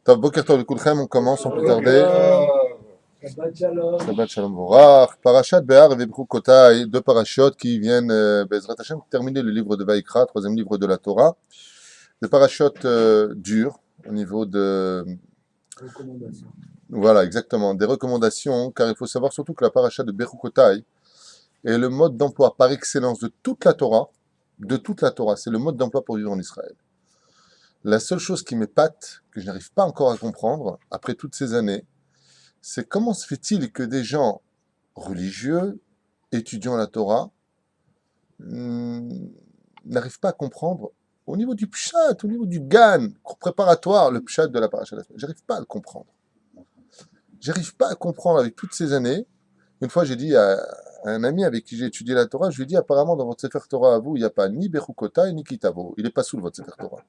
Top, Boker Tov Kulchem, on commence sans plus tarder. Shabbat Shalom. Shabbat Shalom Vorach. Parashat Behar et Vebru Kotai, deux parachutes qui viennent, Bezrat Hashem, terminer le livre de Vaïkra, troisième livre de la Torah. Des parachutes durs au niveau de. Recommandation. Voilà, exactement, des recommandations, car il faut savoir surtout que la parashat de Bechukotai est le mode d'emploi par excellence de toute la Torah. De toute la Torah, c'est le mode d'emploi pour vivre en Israël. La seule chose qui m'épate, que je n'arrive pas encore à comprendre, après toutes ces années, c'est comment se fait-il que des gens religieux, étudiant la Torah, n'arrivent pas à comprendre au niveau du pshat, au niveau du gan, préparatoire, le pshat de la paracha. J'arrive pas à le comprendre. J'arrive pas à comprendre avec toutes ces années. Une fois, j'ai dit à un ami avec qui j'ai étudié la Torah, je lui ai dit apparemment dans votre Sefer Torah à vous, il n'y a pas ni Bechukota ni Kitavo. Il n'est pas sous votre Sefer Torah.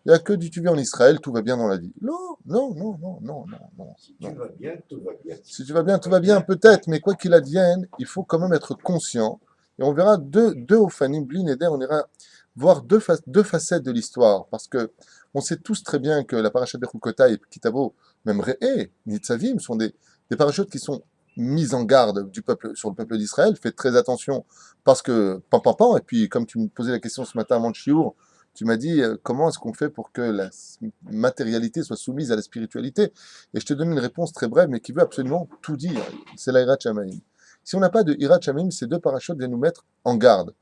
Il n'y a que du tu vis en Israël, tout va bien dans la vie. Non, non, non, non, non, non, non. Si tu vas bien, tout va bien. Si tu vas bien, tout va bien, peut-être, mais quoi qu'il advienne, il faut quand même être conscient. Et on verra deux Ophanim, Blin et Der, on ira voir deux facettes de l'histoire. Parce que on sait tous très bien que la parashat Bechukota et Kitavo, même Re'e, Nitzavim, sont des parachutes qui sont mises en garde du peuple, sur le peuple d'Israël. Faites très attention, parce que, pan, et puis comme tu me posais la question ce matin à Manchiour, tu m'as dit comment est-ce qu'on fait pour que la matérialité soit soumise à la spiritualité. Et je te donne une réponse très brève, mais qui veut absolument tout dire. C'est la Hirat Shamaim. Si on n'a pas de Hirat Shamaim, ces deux parachutes viennent nous mettre en garde.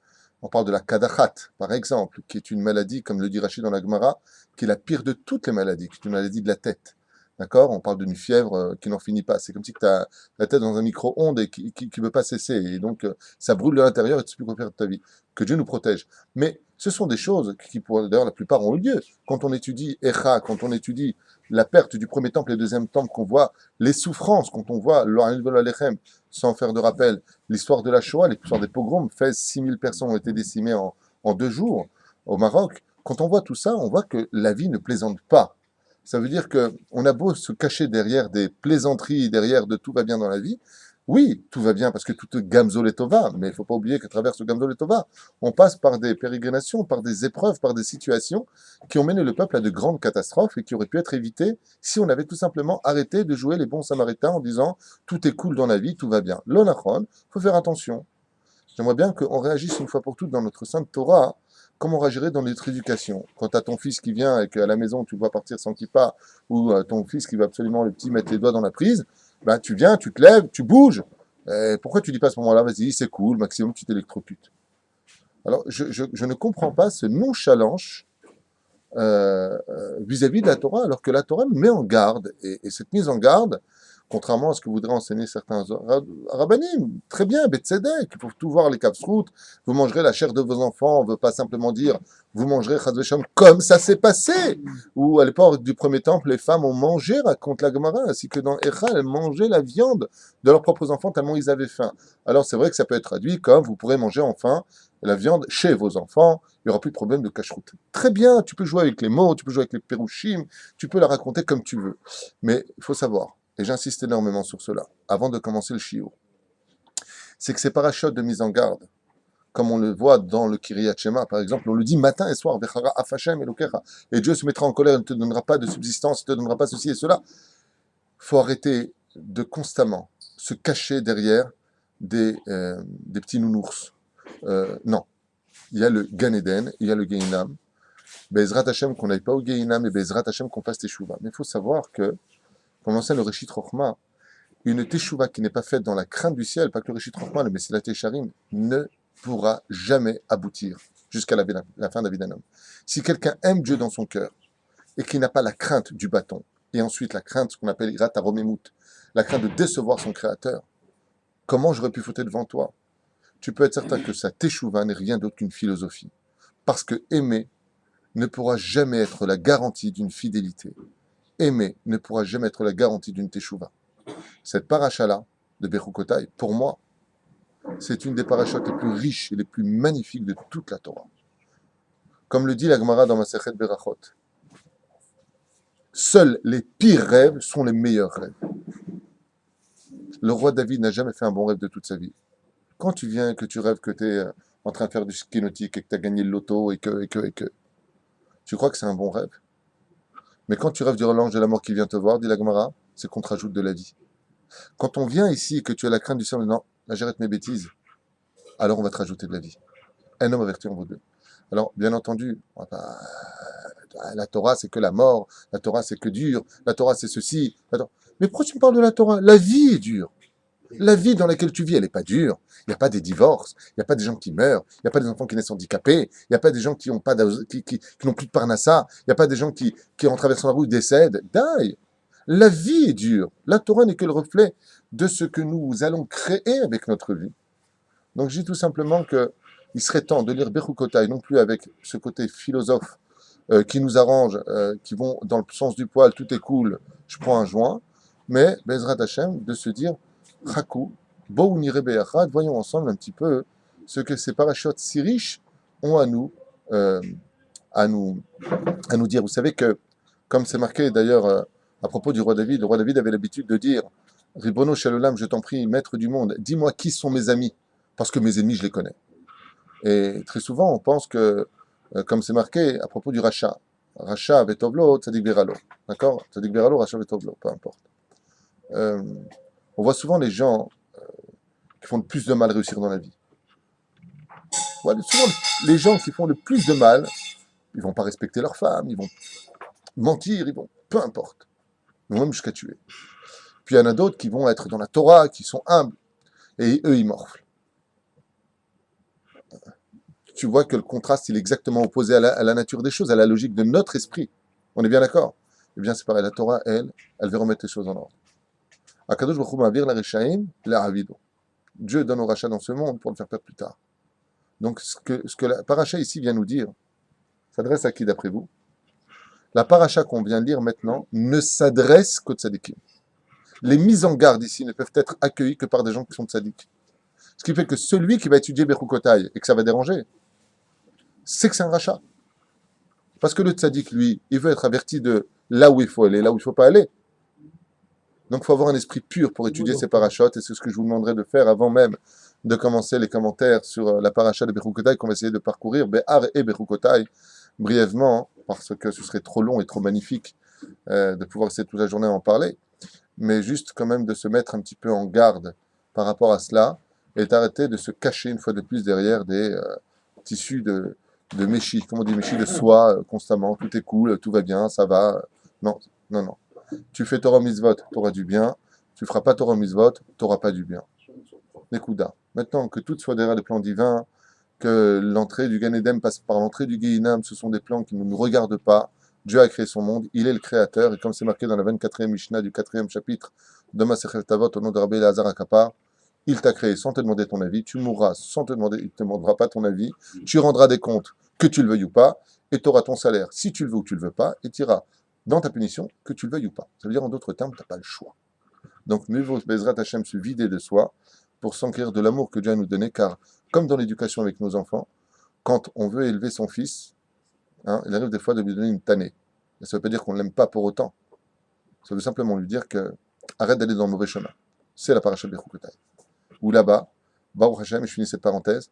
On parle de la Kadachat, par exemple, qui est une maladie, comme le dit Rachid dans la Gemara, qui est la pire de toutes les maladies, qui est une maladie de la tête. D'accord? On parle d'une fièvre qui n'en finit pas. C'est comme si tu as la tête dans un micro-ondes et qui ne veut pas cesser. Et donc, ça brûle de l'intérieur et tu ne sais plus quoi faire de ta vie. Que Dieu nous protège. Mais ce sont des choses qui, d'ailleurs, la plupart ont eu lieu. Quand on étudie Echa, quand on étudie la perte du premier temple et du deuxième temple, qu'on voit les souffrances, quand on voit l'Alechem, sans faire de rappel, l'histoire de la Shoah, l'histoire des pogroms, fait 6000 personnes ont été décimées en 2 jours au Maroc. Quand on voit tout ça, on voit que la vie ne plaisante pas. Ça veut dire qu'on a beau se cacher derrière des plaisanteries, derrière de tout va bien dans la vie. Oui, tout va bien parce que tout est gamzol et tova, mais il ne faut pas oublier qu'à travers ce gamzol et tova, on passe par des pérégrinations, par des épreuves, par des situations qui ont mené le peuple à de grandes catastrophes et qui auraient pu être évitées si on avait tout simplement arrêté de jouer les bons samaritains en disant tout est cool dans la vie, tout va bien. L'onachon, il faut faire attention. J'aimerais bien qu'on réagisse une fois pour toutes dans notre Sainte Torah, comme on réagirait dans notre éducation. Quand tu as ton fils qui vient et qu'à la maison tu le vois partir sans kippa, ou ton fils qui va absolument le petit mettre les doigts dans la prise, ben, tu viens, tu te lèves, tu bouges. Pourquoi tu dis pas à ce moment-là, vas-y, c'est cool, maximum tu t'électrocutes. Alors, je ne comprends pas ce nonchalance vis-à-vis de la Torah, alors que la Torah nous met en garde. Et cette mise en garde, contrairement à ce que voudraient enseigner certains rabbinim, très bien, Betzedek, il faut tout voir les kapsrout, vous mangerez la chair de vos enfants, on ne veut pas simplement dire vous mangerez Chaz v'Shalom comme ça s'est passé. Ou à l'époque du premier temple, les femmes ont mangé, raconte la Gemara, ainsi que dans Echa, elles mangeaient la viande de leurs propres enfants tellement ils avaient faim. Alors c'est vrai que ça peut être traduit comme vous pourrez manger enfin la viande chez vos enfants, il n'y aura plus de problème de cacheroute. Très bien, tu peux jouer avec les mots, tu peux jouer avec les perushim, tu peux la raconter comme tu veux. Mais il faut savoir, et j'insiste énormément sur cela, avant de commencer le shiur, c'est que ces parachutes de mise en garde, comme on le voit dans le Kiryat Shema, par exemple, on le dit matin et soir, Vechara afashem elokecha, et Dieu se mettra en colère, il ne te donnera pas de subsistance, il ne te donnera pas ceci et cela. Il faut arrêter de constamment se cacher derrière des petits nounours. Non. Il y a le Gan Eden, il y a le Geinam. Bezrat Hashem, qu'on n'aille pas au Geinam, et Bezrat Hashem, qu'on fasse Teshuvah. Mais il faut savoir que, comme l'enseigne le Reshit Rochma, une Teshuvah qui n'est pas faite dans la crainte du ciel, pas que le Reshit Rochma, le Messilat Tesharim, ne pourra jamais aboutir jusqu'à la fin de la vie d'un homme. Si quelqu'un aime Dieu dans son cœur, et qui n'a pas la crainte du bâton, et ensuite la crainte, ce qu'on appelle Irat Aromemut, la crainte de décevoir son Créateur, comment j'aurais pu fauter devant toi? Tu peux être certain que sa Teshuvah n'est rien d'autre qu'une philosophie. Parce que aimer ne pourra jamais être la garantie d'une fidélité. Aimer ne pourra jamais être la garantie d'une Teshuvah. Cette paracha-là, de Bechukotai, pour moi, c'est une des parachutes les plus riches et les plus magnifiques de toute la Torah. Comme le dit la Gemara dans Masechet Berachot, seuls les pires rêves sont les meilleurs rêves. Le roi David n'a jamais fait un bon rêve de toute sa vie. Quand tu viens, que tu rêves que tu es en train de faire du ski nautique et que tu as gagné le loto et que, tu crois que c'est un bon rêve? Mais quand tu rêves du l'ange de la mort qui vient te voir, dit la Gemara, c'est qu'on te rajoute de la vie. Quand on vient ici et que tu as la crainte du ciel, non, là j'arrête mes bêtises, alors on va te rajouter de la vie. Un homme averti en vaut deux. Alors, bien entendu, on va pas... la Torah c'est que la mort, la Torah c'est que dur, la Torah c'est ceci. Mais pourquoi tu me parles de la Torah? La vie est dure. La vie dans laquelle tu vis, elle n'est pas dure. Il n'y a pas des divorces, il n'y a pas des gens qui meurent, il n'y a pas des enfants qui naissent handicapés, il n'y a pas des gens qui n'ont pas qui n'ont plus de parnassa, il n'y a pas des gens qui en traversant la route décèdent. Die. La vie est dure. La Torah n'est que le reflet de ce que nous allons créer avec notre vie. Donc je dis tout simplement que il serait temps de lire Bechukotai, non plus avec ce côté philosophe qui nous arrange, qui vont dans le sens du poil, tout est cool, je prends un joint, mais Bezrat Hashem, de se dire Chakou, Bo Nire Beyachad, voyons ensemble un petit peu ce que ces parachutes si riches ont à nous, à nous dire. Vous savez que, comme c'est marqué d'ailleurs à propos du roi David, le roi David avait l'habitude de dire Ribono Shalolam, je t'en prie, maître du monde, dis-moi qui sont mes amis, parce que mes ennemis, je les connais. Et très souvent, on pense que, comme c'est marqué à propos du rachat, rachat vetovlo, tzadik beralo. D'accord? Tzadik beralo, rachat vetovlo, peu importe. On voit souvent les gens qui font le plus de mal réussir dans la vie. On voit souvent les gens qui font le plus de mal, ils vont pas respecter leur femme, ils vont mentir, ils vont, peu importe. Ils vont même jusqu'à tuer. Puis il y en a d'autres qui vont être dans la Torah, qui sont humbles, et eux, ils morflent. Tu vois que le contraste, il est exactement opposé à la nature des choses, à la logique de notre esprit. On est bien d'accord? Eh bien, c'est pareil, la Torah, elle veut remettre les choses en ordre. Akadosh Baruch Hu ma'avir la Rechaim, la Avido. Dieu donne au rachat dans ce monde pour le faire perdre plus tard. Donc, ce que la paracha ici vient nous dire, s'adresse à qui d'après vous? La paracha qu'on vient de lire maintenant ne s'adresse qu'aux tzadikim. Les mises en garde ici ne peuvent être accueillies que par des gens qui sont tzadikim. Ce qui fait que celui qui va étudier Bechukotai et que ça va déranger, c'est que c'est un rachat. Parce que le tzaddik, lui, il veut être averti de là où il faut aller, là où il ne faut pas aller. Donc il faut avoir un esprit pur pour étudier ces parachutes, et c'est ce que je vous demanderai de faire avant même de commencer les commentaires sur la paracha de Bechukotai qu'on va essayer de parcourir, Behar et Bechukotai, brièvement, parce que ce serait trop long et trop magnifique de pouvoir essayer toute la journée à en parler, mais juste quand même de se mettre un petit peu en garde par rapport à cela, et d'arrêter de se cacher une fois de plus derrière des tissus de méchis, comment on dit, méchis de soie constamment, tout est cool, tout va bien, ça va. Non, non, non. Tu fais Torah Mitzvot, tu auras du bien. Tu feras pas Torah Mitzvot, tu n'auras pas du bien. Nekuda. Maintenant, que tout soit derrière les plans divins, que l'entrée du Gan Eden passe par l'entrée du Gehinam, ce sont des plans qui ne nous regardent pas. Dieu a créé son monde, il est le créateur, et comme c'est marqué dans la 24e Mishnah du 4e chapitre de Masechet Avot, au nom de Rabbi Elazar Akapar, il t'a créé sans te demander ton avis, tu mourras sans te demander, il ne te demandera pas ton avis, tu rendras des comptes, que tu le veuilles ou pas, et tu auras ton salaire, si tu le veux ou tu le veux pas, et tu iras dans ta punition, que tu le veuilles ou pas. Ça veut dire en d'autres termes, tu n'as pas le choix. Donc, mieux vaut Bezrat Hashem se vider de soi pour s'enquérir de l'amour que Dieu a nous donné, car comme dans l'éducation avec nos enfants, quand on veut élever son fils, il arrive des fois de lui donner une tannée. Et ça ne veut pas dire qu'on ne l'aime pas pour autant. Ça veut simplement lui dire que arrête d'aller dans le mauvais chemin. C'est la paracha de Bechukotai. Où là-bas, Baruch Hashem, et je finis cette parenthèse,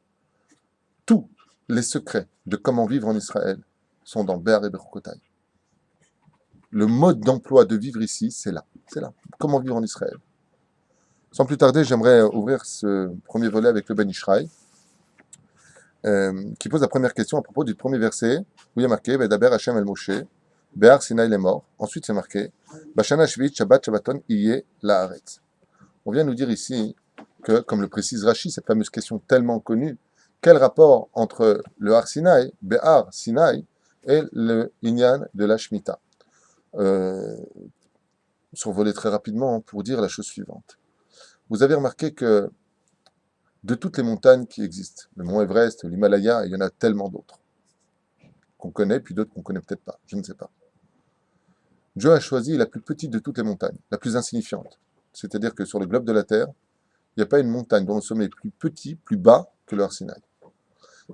tous les secrets de comment vivre en Israël sont dans Béar et Bechukotai. Le mode d'emploi de vivre ici, c'est là. C'est là. Comment vivre en Israël. Sans plus tarder, j'aimerais ouvrir ce premier volet avec le Ben Ishraï, qui pose la première question à propos du premier verset, où il y a marqué Vedaber Hashem el Moshe, Béar Sinaï les morts. Ensuite, c'est marqué Bashana Shvit Shabbat Shabbaton Iye Laaretz. On vient nous dire ici que, comme le précise Rashi, cette fameuse question tellement connue, quel rapport entre le Har Sinaï, Béar Sinaï, et le Inyan de la Shemitah? Survoler très rapidement pour dire la chose suivante. Vous avez remarqué que de toutes les montagnes qui existent, le mont Everest, l'Himalaya, il y en a tellement d'autres qu'on connaît, puis d'autres qu'on ne connaît peut-être pas, je ne sais pas. Dieu a choisi la plus petite de toutes les montagnes, la plus insignifiante. C'est-à-dire que sur le globe de la Terre, il n'y a pas une montagne dont le sommet est plus petit, plus bas que le Har Sinaï.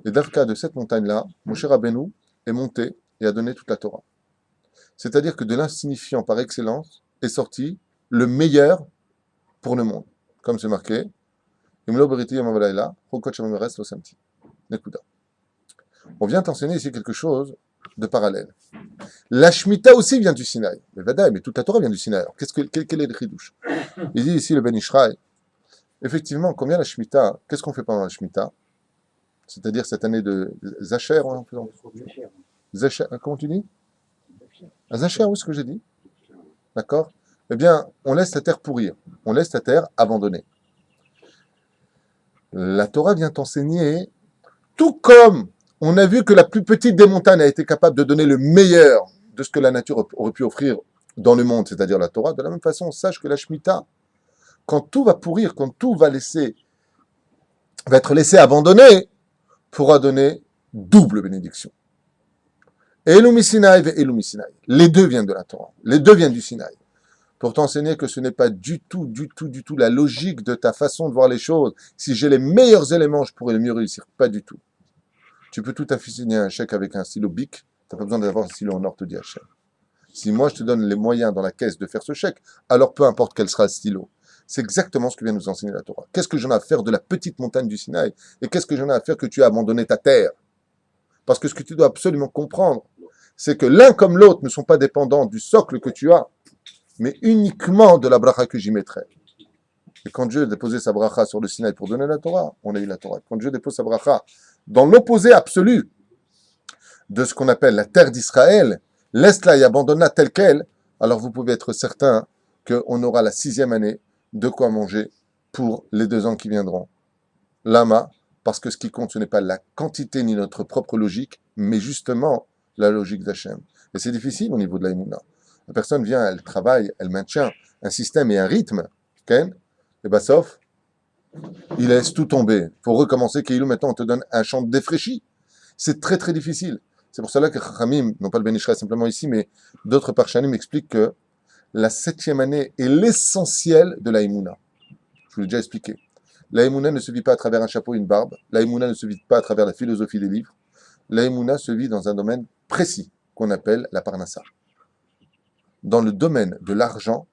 Et dans le cas de cette montagne-là, Moshe Rabbeinu est monté et a donné toute la Torah. C'est-à-dire que de l'insignifiant par excellence est sorti le meilleur pour le monde. Comme c'est marqué, on vient t'enseigner ici quelque chose de parallèle. La Shemitah aussi vient du Sinaï. Mais Vadaï, mais toute la Torah vient du Sinaï. Alors, quel est le chidouche? Il dit ici le Ben Ishraï, effectivement, combien la Shemitah, qu'est-ce qu'on fait pendant la Shemitah? C'est-à-dire cette année de Zacher, Zacher, comment tu dis? Zacher, oui, ce que j'ai dit. D'accord? Eh bien, on laisse la terre pourrir. On laisse la terre abandonnée. La Torah vient t'enseigner, tout comme on a vu que la plus petite des montagnes a été capable de donner le meilleur de ce que la nature aurait pu offrir dans le monde, c'est-à-dire la Torah, de la même façon, sache que la Shemitah, quand tout va pourrir, quand tout va être laissé abandonner, pourra donner double bénédiction. Elumi Sinaï et Elumi Sinaï. Les deux viennent de la Torah. Les deux viennent du Sinaï. Pour t'enseigner que ce n'est pas du tout la logique de ta façon de voir les choses. Si j'ai les meilleurs éléments, je pourrais le mieux réussir. Pas du tout. Tu peux tout à fait signer un chèque avec un stylo Bic. Tu n'as pas besoin d'avoir un stylo en orthodiachet. Si moi, je te donne les moyens dans la caisse de faire ce chèque, alors peu importe quel sera le stylo. C'est exactement ce que vient nous enseigner la Torah. Qu'est-ce que j'en ai à faire de la petite montagne du Sinaï? Et qu'est-ce que j'en ai à faire que tu as abandonné ta terre? Parce que ce que tu dois absolument comprendre, c'est que l'un comme l'autre ne sont pas dépendants du socle que tu as, mais uniquement de la bracha que j'y mettrai. Et quand Dieu a déposé sa bracha sur le Sinaï pour donner la Torah, on a eu la Torah. Quand Dieu dépose sa bracha dans l'opposé absolu de ce qu'on appelle la terre d'Israël, laisse-la et abandonne-la telle qu'elle, alors vous pouvez être certain qu'on aura la 6e année de quoi manger pour les 2 ans qui viendront. Lama, parce que ce qui compte, ce n'est pas la quantité ni notre propre logique, mais justement la logique d'Hachem. Et c'est difficile au niveau de l'Aïmouna. La personne vient, elle travaille, elle maintient un système et un rythme, okay? Et bien sauf, il laisse tout tomber. Il faut recommencer, Keilou, maintenant on te donne un chant défraîchi. C'est très très difficile. C'est pour cela que Chachamim, non pas le Ben Ishraï simplement ici, mais d'autres Parshanim expliquent que la 7e année est l'essentiel de l'Aïmouna. Je vous l'ai déjà expliqué. L'Aïmouna ne se vit pas à travers un chapeau et une barbe. L'Aïmouna ne se vit pas à travers la philosophie des livres. L'Aïmouna se vit dans un domaine précis qu'on appelle la Parnassa. Dans le domaine de l'argent,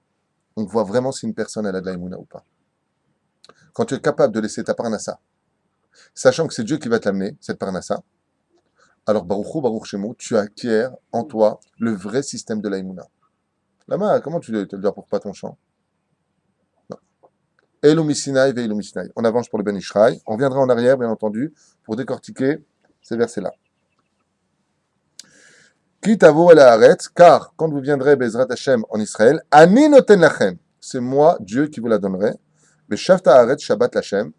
on voit vraiment si une personne elle a de l'Aïmouna ou pas. Quand tu es capable de laisser ta Parnassa, sachant que c'est Dieu qui va te l'amener, cette Parnassa, alors Baruch Shemo, tu acquiers en toi le vrai système de l'Aïmouna. Lama, comment tu te le dis pour pas ton chant? Elumi Sinaï ve Elumi Sinaï. On avance pour le Ben Ishraï. On reviendra en arrière, bien entendu, pour décortiquer ces versets-là. Quitte à vous à la arrête, car quand vous viendrez Bezrat Hashem en Israël, Ani noten lachem, c'est moi, Dieu, qui vous la donnerai. Mais Shavta Haaretz Shabbat Lachem,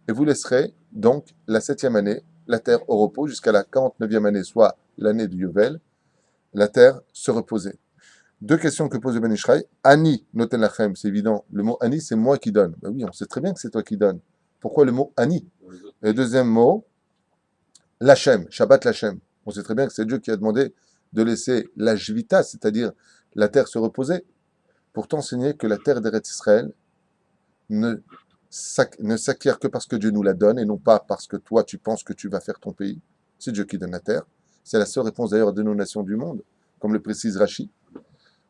et vous laisserez donc la 7e année, la terre au repos, jusqu'à la 49e année, soit l'année du Yovel, la terre se reposer. 2 questions que pose le Ben Ishraï. Ani noten lachem, c'est évident. Le mot Ani, c'est moi qui donne. Ben oui, on sait très bien que c'est toi qui donnes. Pourquoi le mot Ani? Et le deuxième mot, Lachem, Shabbat Lachem. On sait très bien que c'est Dieu qui a demandé de laisser la Jvita, c'est-à-dire la terre se reposer, pour t'enseigner que la terre d'Eretz Israël ne s'acquiert que parce que Dieu nous la donne et non pas parce que toi tu penses que tu vas faire ton pays. C'est Dieu qui donne la terre. C'est la seule réponse d'ailleurs de nos nations du monde, comme le précise Rashi.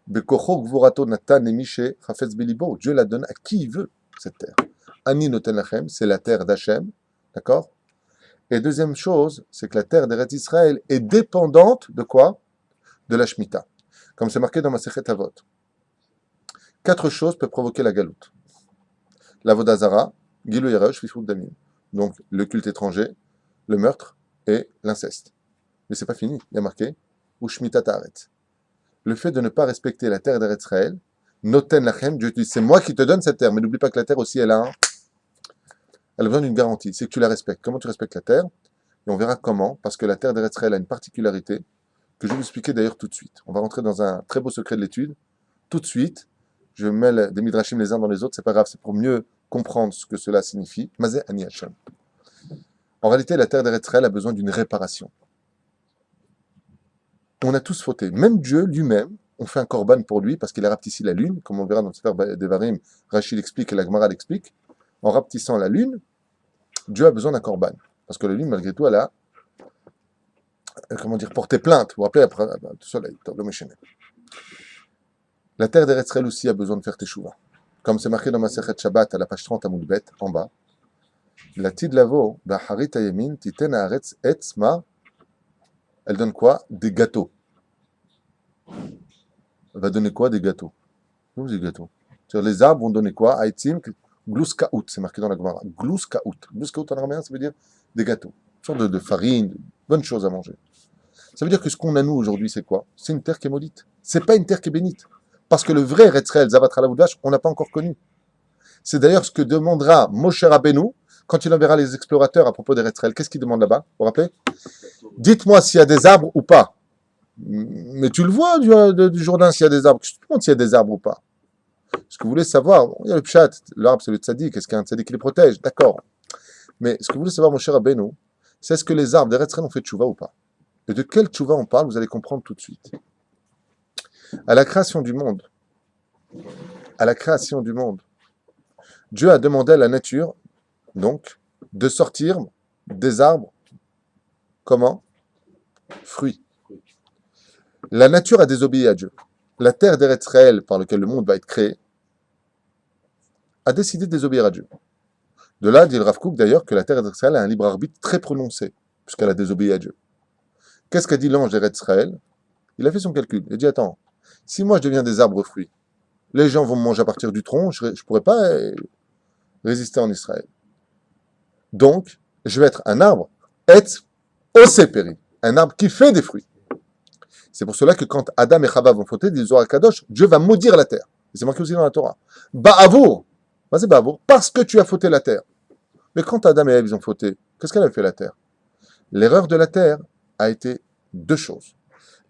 Dieu la donne à qui il veut, cette terre. Ani noten lachem, c'est la terre d'Hachem, d'accord? Et deuxième chose, c'est que la terre d'Eretz Israël est dépendante de quoi? De la Shemitah. Comme c'est marqué dans Masechet Avot. 4 choses peuvent provoquer la galoute. La Vodazara, Gilou Yeresh, Fishut Damim. Donc le culte étranger, le meurtre et l'inceste. Mais c'est pas fini, il y a marqué ou Shemitah Ta'aretz. Le fait de ne pas respecter la terre d'Eretz Israël, Noten Lachem, Dieu dit c'est moi qui te donne cette terre, mais n'oublie pas que la terre aussi elle a besoin d'une garantie, c'est que tu la respectes. Comment tu respectes la terre? Et on verra comment, parce que la terre d'Eretz Israël a une particularité que je vais vous expliquer d'ailleurs tout de suite. On va rentrer dans un très beau secret de l'étude. Tout de suite, je mêle des midrashim les uns dans les autres, c'est pas grave, c'est pour mieux comprendre ce que cela signifie. Mazeh Ani Hashem. En réalité, la terre d'Eretz Israël a besoin d'une réparation. On a tous fauté. Même Dieu lui-même, on fait un korban pour lui parce qu'il a rapetissé la lune, comme on verra dans le Sefer Devarim, Rachid l'explique et la Gemara l'explique. En rapetissant la lune, Dieu a besoin d'un korban. Parce que la lune, malgré tout, elle a, porté plainte. Vous vous rappelez, après, le soleil, le Meshéné. La terre d'Eretz Israël aussi a besoin de faire teshuva. Comme c'est marqué dans Masechet Shabbat à la page 30 à Moudbet, en bas. La tid lavo, ba'harit hayemin, titen haaretz etz ma Elle donne quoi? Des gâteaux. Elle va donner quoi? Des gâteaux. Nous, des gâteaux. C'est-à-dire, les arbres vont donner quoi? Aitzim, gluskaout, c'est marqué dans la Gemara. Gluskaout. Gluskaout en araméen, ça veut dire des gâteaux. Une sorte de farine, de bonnes choses à manger. Ça veut dire que ce qu'on a nous aujourd'hui, c'est quoi? C'est une terre qui est maudite. C'est pas une terre qui est bénite. Parce que le vrai Eretzraël, Zavatra Lavoudash, on n'a pas encore connu. C'est d'ailleurs ce que demandera Moshe Rabbeinu quand il enverra les explorateurs à propos d'Eretzraël. Qu'est-ce qu'il demande là-bas? Vous vous rappelez? Dites-moi s'il y a des arbres ou pas. Mais tu le vois du Jourdain s'il y a des arbres. Je te demande s'il y a des arbres ou pas. Ce que vous voulez savoir, il y a le pshat, l'arbre c'est le tzaddik, est-ce qu'il y a un tzaddik qui les protège? D'accord. Mais ce que vous voulez savoir, mon cher Rabbeinu, c'est est-ce que les arbres d'Eretzraël ont fait tchouva ou pas? Et de quel tchouva on parle, vous allez comprendre tout de suite. À la création du monde, Dieu a demandé à la nature, donc, de sortir des arbres, comment? Fruits. La nature a désobéi à Dieu. La terre d'Eretzraël, par laquelle le monde va être créé, a décidé de désobéir à Dieu. De là, dit le Rav Kook d'ailleurs, que la terre d'Eretzraël a un libre arbitre très prononcé, puisqu'elle a désobéi à Dieu. Qu'est-ce qu'a dit l'ange d'Eretzraël? Il a fait son calcul. Il a dit, attends, si moi je deviens des arbres fruits, les gens vont me manger à partir du tronc, je ne pourrai pas résister en Israël. Donc, je vais être un arbre, et osépéri, un arbre qui fait des fruits. C'est pour cela que quand Adam et Chava vont fauter, dit Zohar Kadosh, Dieu va maudire la terre. Et c'est marqué aussi dans la Torah. Ba'avour, c'est Ba'avour, parce que tu as fauté la terre. Mais quand Adam et Ève ils ont fauté, qu'est-ce qu'elle a fait la terre? L'erreur de la terre a été deux choses.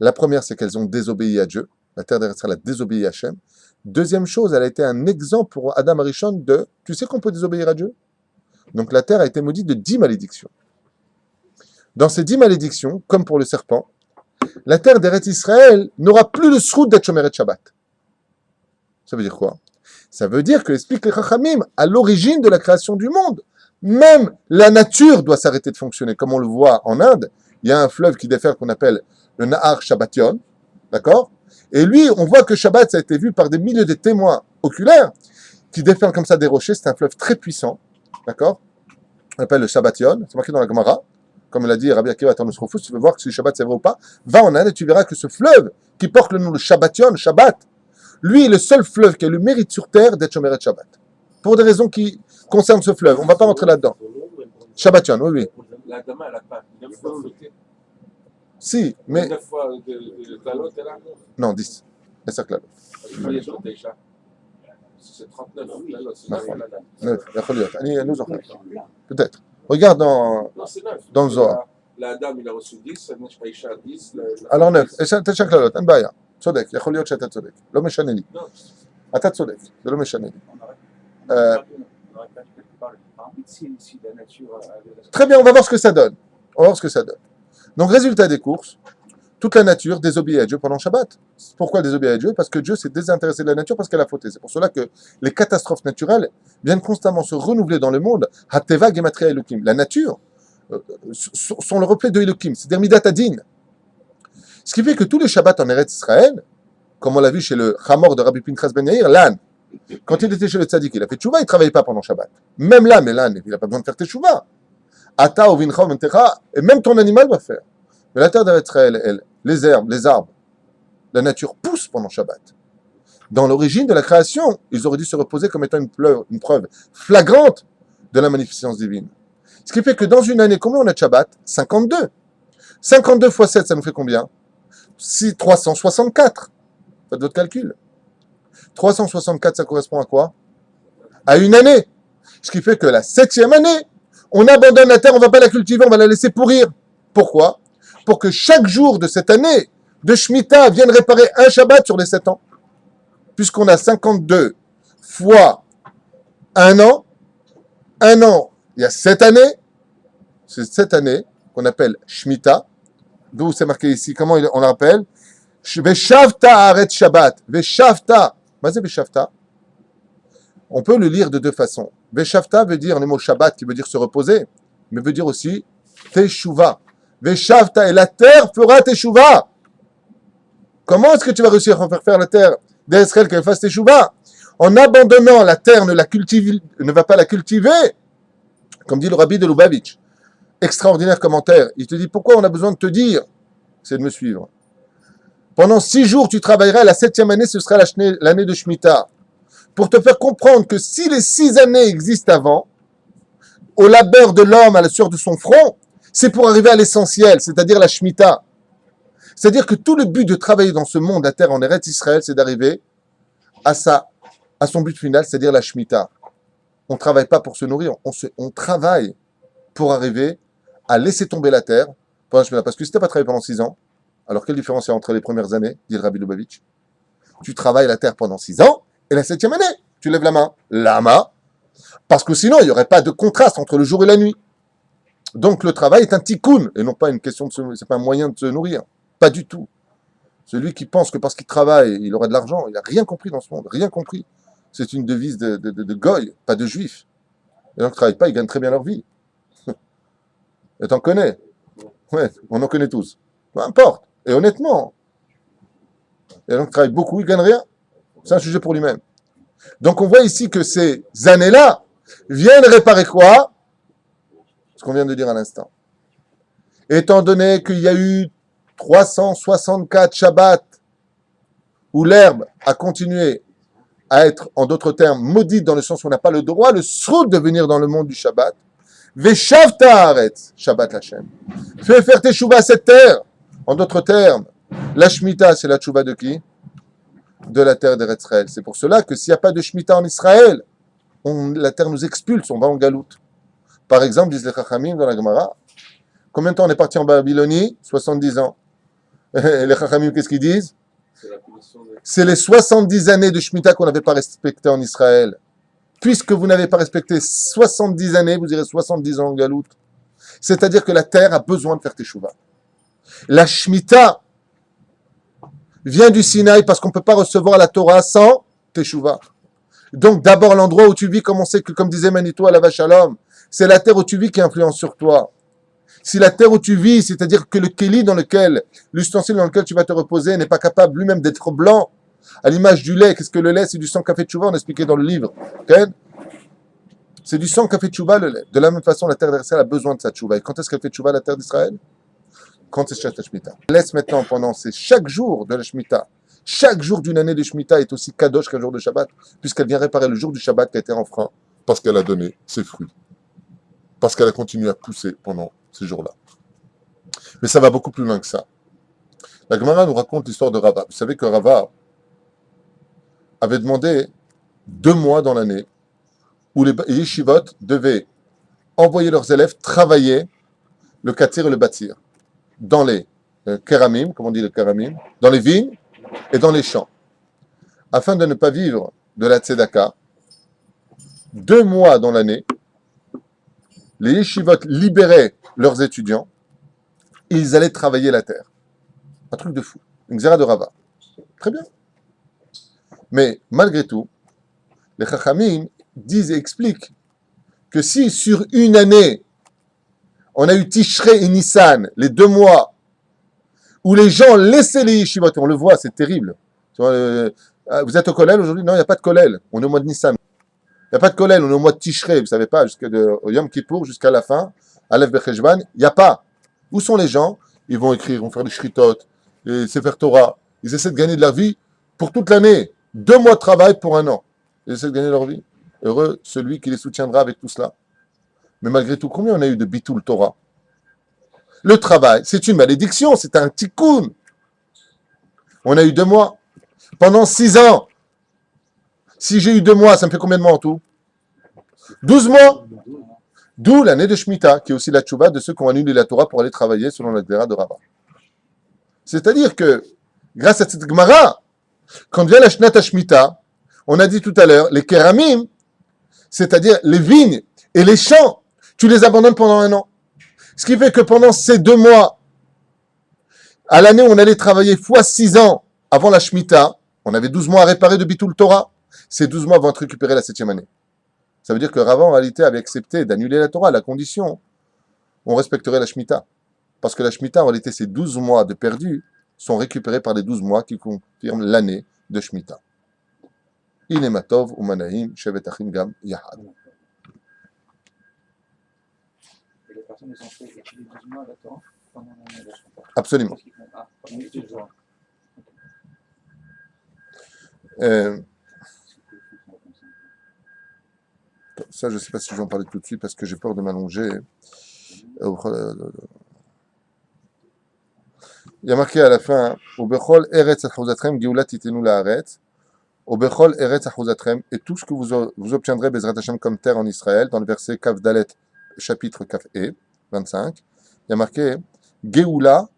La première, c'est qu'elles ont désobéi à Dieu. La terre d'Eretzraël a désobéi à Hachem. Deuxième chose, elle a été un exemple pour Adam Arishon de, tu sais qu'on peut désobéir à Dieu? Donc la terre a été maudite de 10 malédictions. Dans ces 10 malédictions, comme pour le serpent, la terre d'Eretz Israël n'aura plus le srout d'être Shomeret Shabbat. Ça veut dire quoi? Ça veut dire que, explique les Chachamim, à l'origine de la création du monde, même la nature doit s'arrêter de fonctionner. Comme on le voit en Inde, il y a un fleuve qui déferle qu'on appelle le Nahar Shabbation, d'accord? Et lui, on voit que Shabbat, ça a été vu par des milliers de témoins oculaires qui déferlent comme ça des rochers. C'est un fleuve très puissant, d'accord? On appelle le Shabbation, c'est marqué dans la Gemara. Comme l'a dit Rabbi Akiva Tarnosrofus, si tu veux voir que si Shabbat c'est vrai ou pas, va en Inde et tu verras que ce fleuve qui porte le nom de Shabbation, Shabbat, lui est le seul fleuve qui a le mérite sur terre d'être Shomeret Shabbat. Pour des raisons qui concernent ce fleuve. On ne va pas rentrer là-dedans. Shabbation, oui, oui. La dame, elle n'a pas 9 fois sauté. Si, mais. 9 fois de la l'autre, elle a. Non, 10. C'est ça que là. Il fallait sauter ça. C'est 39. La l'autre, c'est 9. Peut-être. Regarde Non, c'est 9. dans le Zohar. La dame, il a reçu 10, Aïcha 10. Alors 9. תשק לעלות, אין בעיה. צודק, יכול להיות שאתה צודק. לא משנה לי. אתה צודק, זה לא משנה לי. Très bien, on va voir ce que ça donne. On va voir ce que ça donne. Donc, résultat des courses, toute la nature désobéit à Dieu pendant Shabbat. Pourquoi désobéit à Dieu? Parce que Dieu s'est désintéressé de la nature parce qu'elle a fauté. C'est pour cela que les catastrophes naturelles viennent constamment se renouveler dans le monde. Hateva Gematria Elohim. La nature sont le reflet de Elohim. C'est-à-dire Midat Adin. Ce qui fait que tous les Shabbats en Eretz Israël, comme on l'a vu chez le Hamor de Rabbi Pinchas Ben Yair, l'âne, quand il était chez le Tzadik, il a fait tchouva, il ne travaillait pas pendant Shabbat. Même l'âne, mais l'âne, il n'a pas besoin de faire tchouva. Ata, Ovincha, Mentecha, et même ton animal va faire. Mais la terre d'Eretz Israël, elle, les herbes, les arbres, la nature pousse pendant Shabbat. Dans l'origine de la création, ils auraient dû se reposer comme étant une preuve flagrante de la magnificence divine. Ce qui fait que dans une année, combien on a de Shabbat? 52. 52 fois 7, ça nous fait combien? 364. Faites votre calcul. 364, ça correspond à quoi? À une année. Ce qui fait que la 7e année, on abandonne la terre, on ne va pas la cultiver, on va la laisser pourrir. Pourquoi? Pour que chaque jour de cette année de Shemitah vienne réparer un Shabbat sur les 7 ans. Puisqu'on a 52 fois un an, il y a 7 années, c'est cette année qu'on appelle Shemitah, d'où c'est marqué ici, comment on l'appelle? Veshavta Aret Shabbat. Veshavta. Qu'est-ce que Veshavta? On peut le lire de deux façons. Veshavta veut dire le mot Shabbat qui veut dire se reposer, mais veut dire aussi Teshuva. Veshavta, et la terre fera Teshuva. Comment est-ce que tu vas réussir à faire la terre d'Israël qu'elle fasse Teshuva? En abandonnant la terre, ne va pas la cultiver, comme dit le rabbi de Lubavitch. Extraordinaire commentaire. Il te dit pourquoi on a besoin de te dire c'est de me suivre. Pendant 6 jours, tu travailleras, la 7e année, ce sera l'année de Shemitah. Pour te faire comprendre que si les 6 années existent avant, au labeur de l'homme, à la sueur de son front, c'est pour arriver à l'essentiel, c'est-à-dire la Shemitah. C'est-à-dire que tout le but de travailler dans ce monde, à terre, en Eretz Israël, c'est d'arriver à son but final, c'est-à-dire la Shemitah. On ne travaille pas pour se nourrir, on travaille pour arriver à laisser tomber la terre pendant la Shemitah. Parce que si tu n'as pas travaillé pendant 6 ans, alors quelle différence il y a entre les premières années, dit le Rabbi Lubavitch? Tu travailles la terre pendant 6 ans, et la 7e année, tu lèves la main. Lama. Parce que sinon, il n'y aurait pas de contraste entre le jour et la nuit. Donc le travail est un tikkun, et non pas une question c'est pas un moyen de se nourrir. Pas du tout. Celui qui pense que parce qu'il travaille, il aura de l'argent, il n'a rien compris dans ce monde, rien compris. C'est une devise de goy, pas de juif. Les gens qui ne travaillent pas, ils gagnent très bien leur vie. Et t'en connais. Ouais, on en connaît tous. Peu importe. Et honnêtement, les gens qui travaillent beaucoup, ils ne gagnent rien. C'est un sujet pour lui-même. Donc on voit ici que ces années-là viennent réparer quoi? Ce qu'on vient de dire à l'instant. Étant donné qu'il y a eu 364 Shabbats où l'herbe a continué à être, en d'autres termes, maudite dans le sens où on n'a pas le droit, le srout de venir dans le monde du Shabbat. Veshavta haaretz, Shabbat Hashem. Fais faire tes teshuvah à cette terre. En d'autres termes, la Shemitah, c'est la teshuvah de qui? De la terre d'Eretz Israël. C'est pour cela que s'il n'y a pas de Shemitah en Israël, la terre nous expulse, on va en galoute. Par exemple, disent les Chachamim dans la Gemara, combien de temps on est parti en Babylonie? 70 ans. Et les Chachamim, qu'est-ce qu'ils disent? C'est les 70 années de Shemitah qu'on n'avait pas respectées en Israël. Puisque vous n'avez pas respecté 70 années, vous irez 70 ans en galoute. C'est-à-dire que la terre a besoin de faire teshuvah. La Shemitah vient du Sinaï parce qu'on ne peut pas recevoir la Torah sans teshuvah. Donc d'abord l'endroit où tu vis, comme on sait que, comme disait Manito à la vache à l'homme, c'est la terre où tu vis qui influence sur toi. Si la terre où tu vis, c'est-à-dire que le kéli dans lequel, l'ustensile dans lequel tu vas te reposer n'est pas capable lui-même d'être blanc, à l'image du lait, qu'est-ce que le lait? C'est du sang qu'a fait tchouva, on a expliqué dans le livre. Okay? C'est du sang qu'a fait tchouva le lait. De la même façon, la terre d'Israël a besoin de sa tchouva. Et quand est-ce qu'elle fait tchouva la terre d'Israël? Quand c'est Shabbat Shemitah. Laisse maintenant pendant chaque jour de la Shemitah. Chaque jour d'une année de Shemitah est aussi kadosh qu'un jour de Shabbat, puisqu'elle vient réparer le jour du Shabbat qui a été enfreint, parce qu'elle a donné ses fruits. Parce qu'elle a continué à pousser pendant ces jours-là. Mais ça va beaucoup plus loin que ça. La Gemara nous raconte l'histoire de Rava. Vous savez que Rava avait demandé 2 mois dans l'année où les yeshivot devaient envoyer leurs élèves travailler le katir et le bâtir dans les kéramim, comme on dit le kéramim, dans les vignes et dans les champs, afin de ne pas vivre de la tzedaka. 2 mois dans l'année, les yeshivot libéraient leurs étudiants et ils allaient travailler la terre. Un truc de fou. Une xéra de Rava. Très bien. Mais malgré tout, les Chachamim disent et expliquent que si sur une année, on a eu Tishrei et Nissan, les 2 mois, où les gens laissaient les yeshivot, on le voit, c'est terrible. Vous êtes au kollel aujourd'hui? Non, il n'y a pas de kollel. On est au mois de Nissan. Il n'y a pas de kollel, on est au mois de Tishrei, vous ne savez pas, au Yom Kippour, jusqu'à la fin, Aleph Becheshvan, il n'y a pas. Où sont les gens? Ils vont écrire, ils vont faire des shritot, des Sefer Torah. Ils essaient de gagner de leur vie pour toute l'année. 2 mois de travail pour 1 an. Ils essaient de gagner leur vie. Heureux celui qui les soutiendra avec tout cela. Mais malgré tout, combien on a eu de Bitul Torah? Le travail, c'est une malédiction, c'est un tikkun. On a eu 2 mois. Pendant 6 ans. Si j'ai eu 2 mois, ça me fait combien de mois en tout? 12 mois. D'où l'année de Shemitah, qui est aussi la tchouva de ceux qui ont annulé la Torah pour aller travailler selon la Gdera de Rava. C'est-à-dire que, grâce à cette Gemara, quand vient la Shnat Shemitah, on a dit tout à l'heure, les kéramim, c'est-à-dire les vignes et les champs, tu les abandonnes pendant 1 an. Ce qui fait que pendant ces 2 mois, à l'année où on allait travailler fois 6 ans avant la Shemitah, on avait 12 mois à réparer de Bitul Torah. Ces 12 mois vont être récupérés la 7e année. Ça veut dire que Rava, en réalité, avait accepté d'annuler la Torah à la condition on respecterait la Shemitah. Parce que la Shemitah, en réalité, ces 12 mois de perdus sont récupérés par les 12 mois qui confirment l'année de Shemitah. Inematov umanaim shevet achim gam yahad. Et les personnes sont censées étudier 12 mois la Torah? Absolument. Oui, je vois. Euh, ça, je ne sais pas si je vais en parler tout de suite parce que j'ai peur de m'allonger. Il y a marqué à la fin, Ubechol eretz achouzatrem geulat titenu laaretz. Ubechol eretz achouzatrem, et tout ce que vous obtiendrez Bezrat Hashem comme terre en Israël, dans le verset Kaf Dalet, chapitre Kaf E, 25, il y a marqué Geoula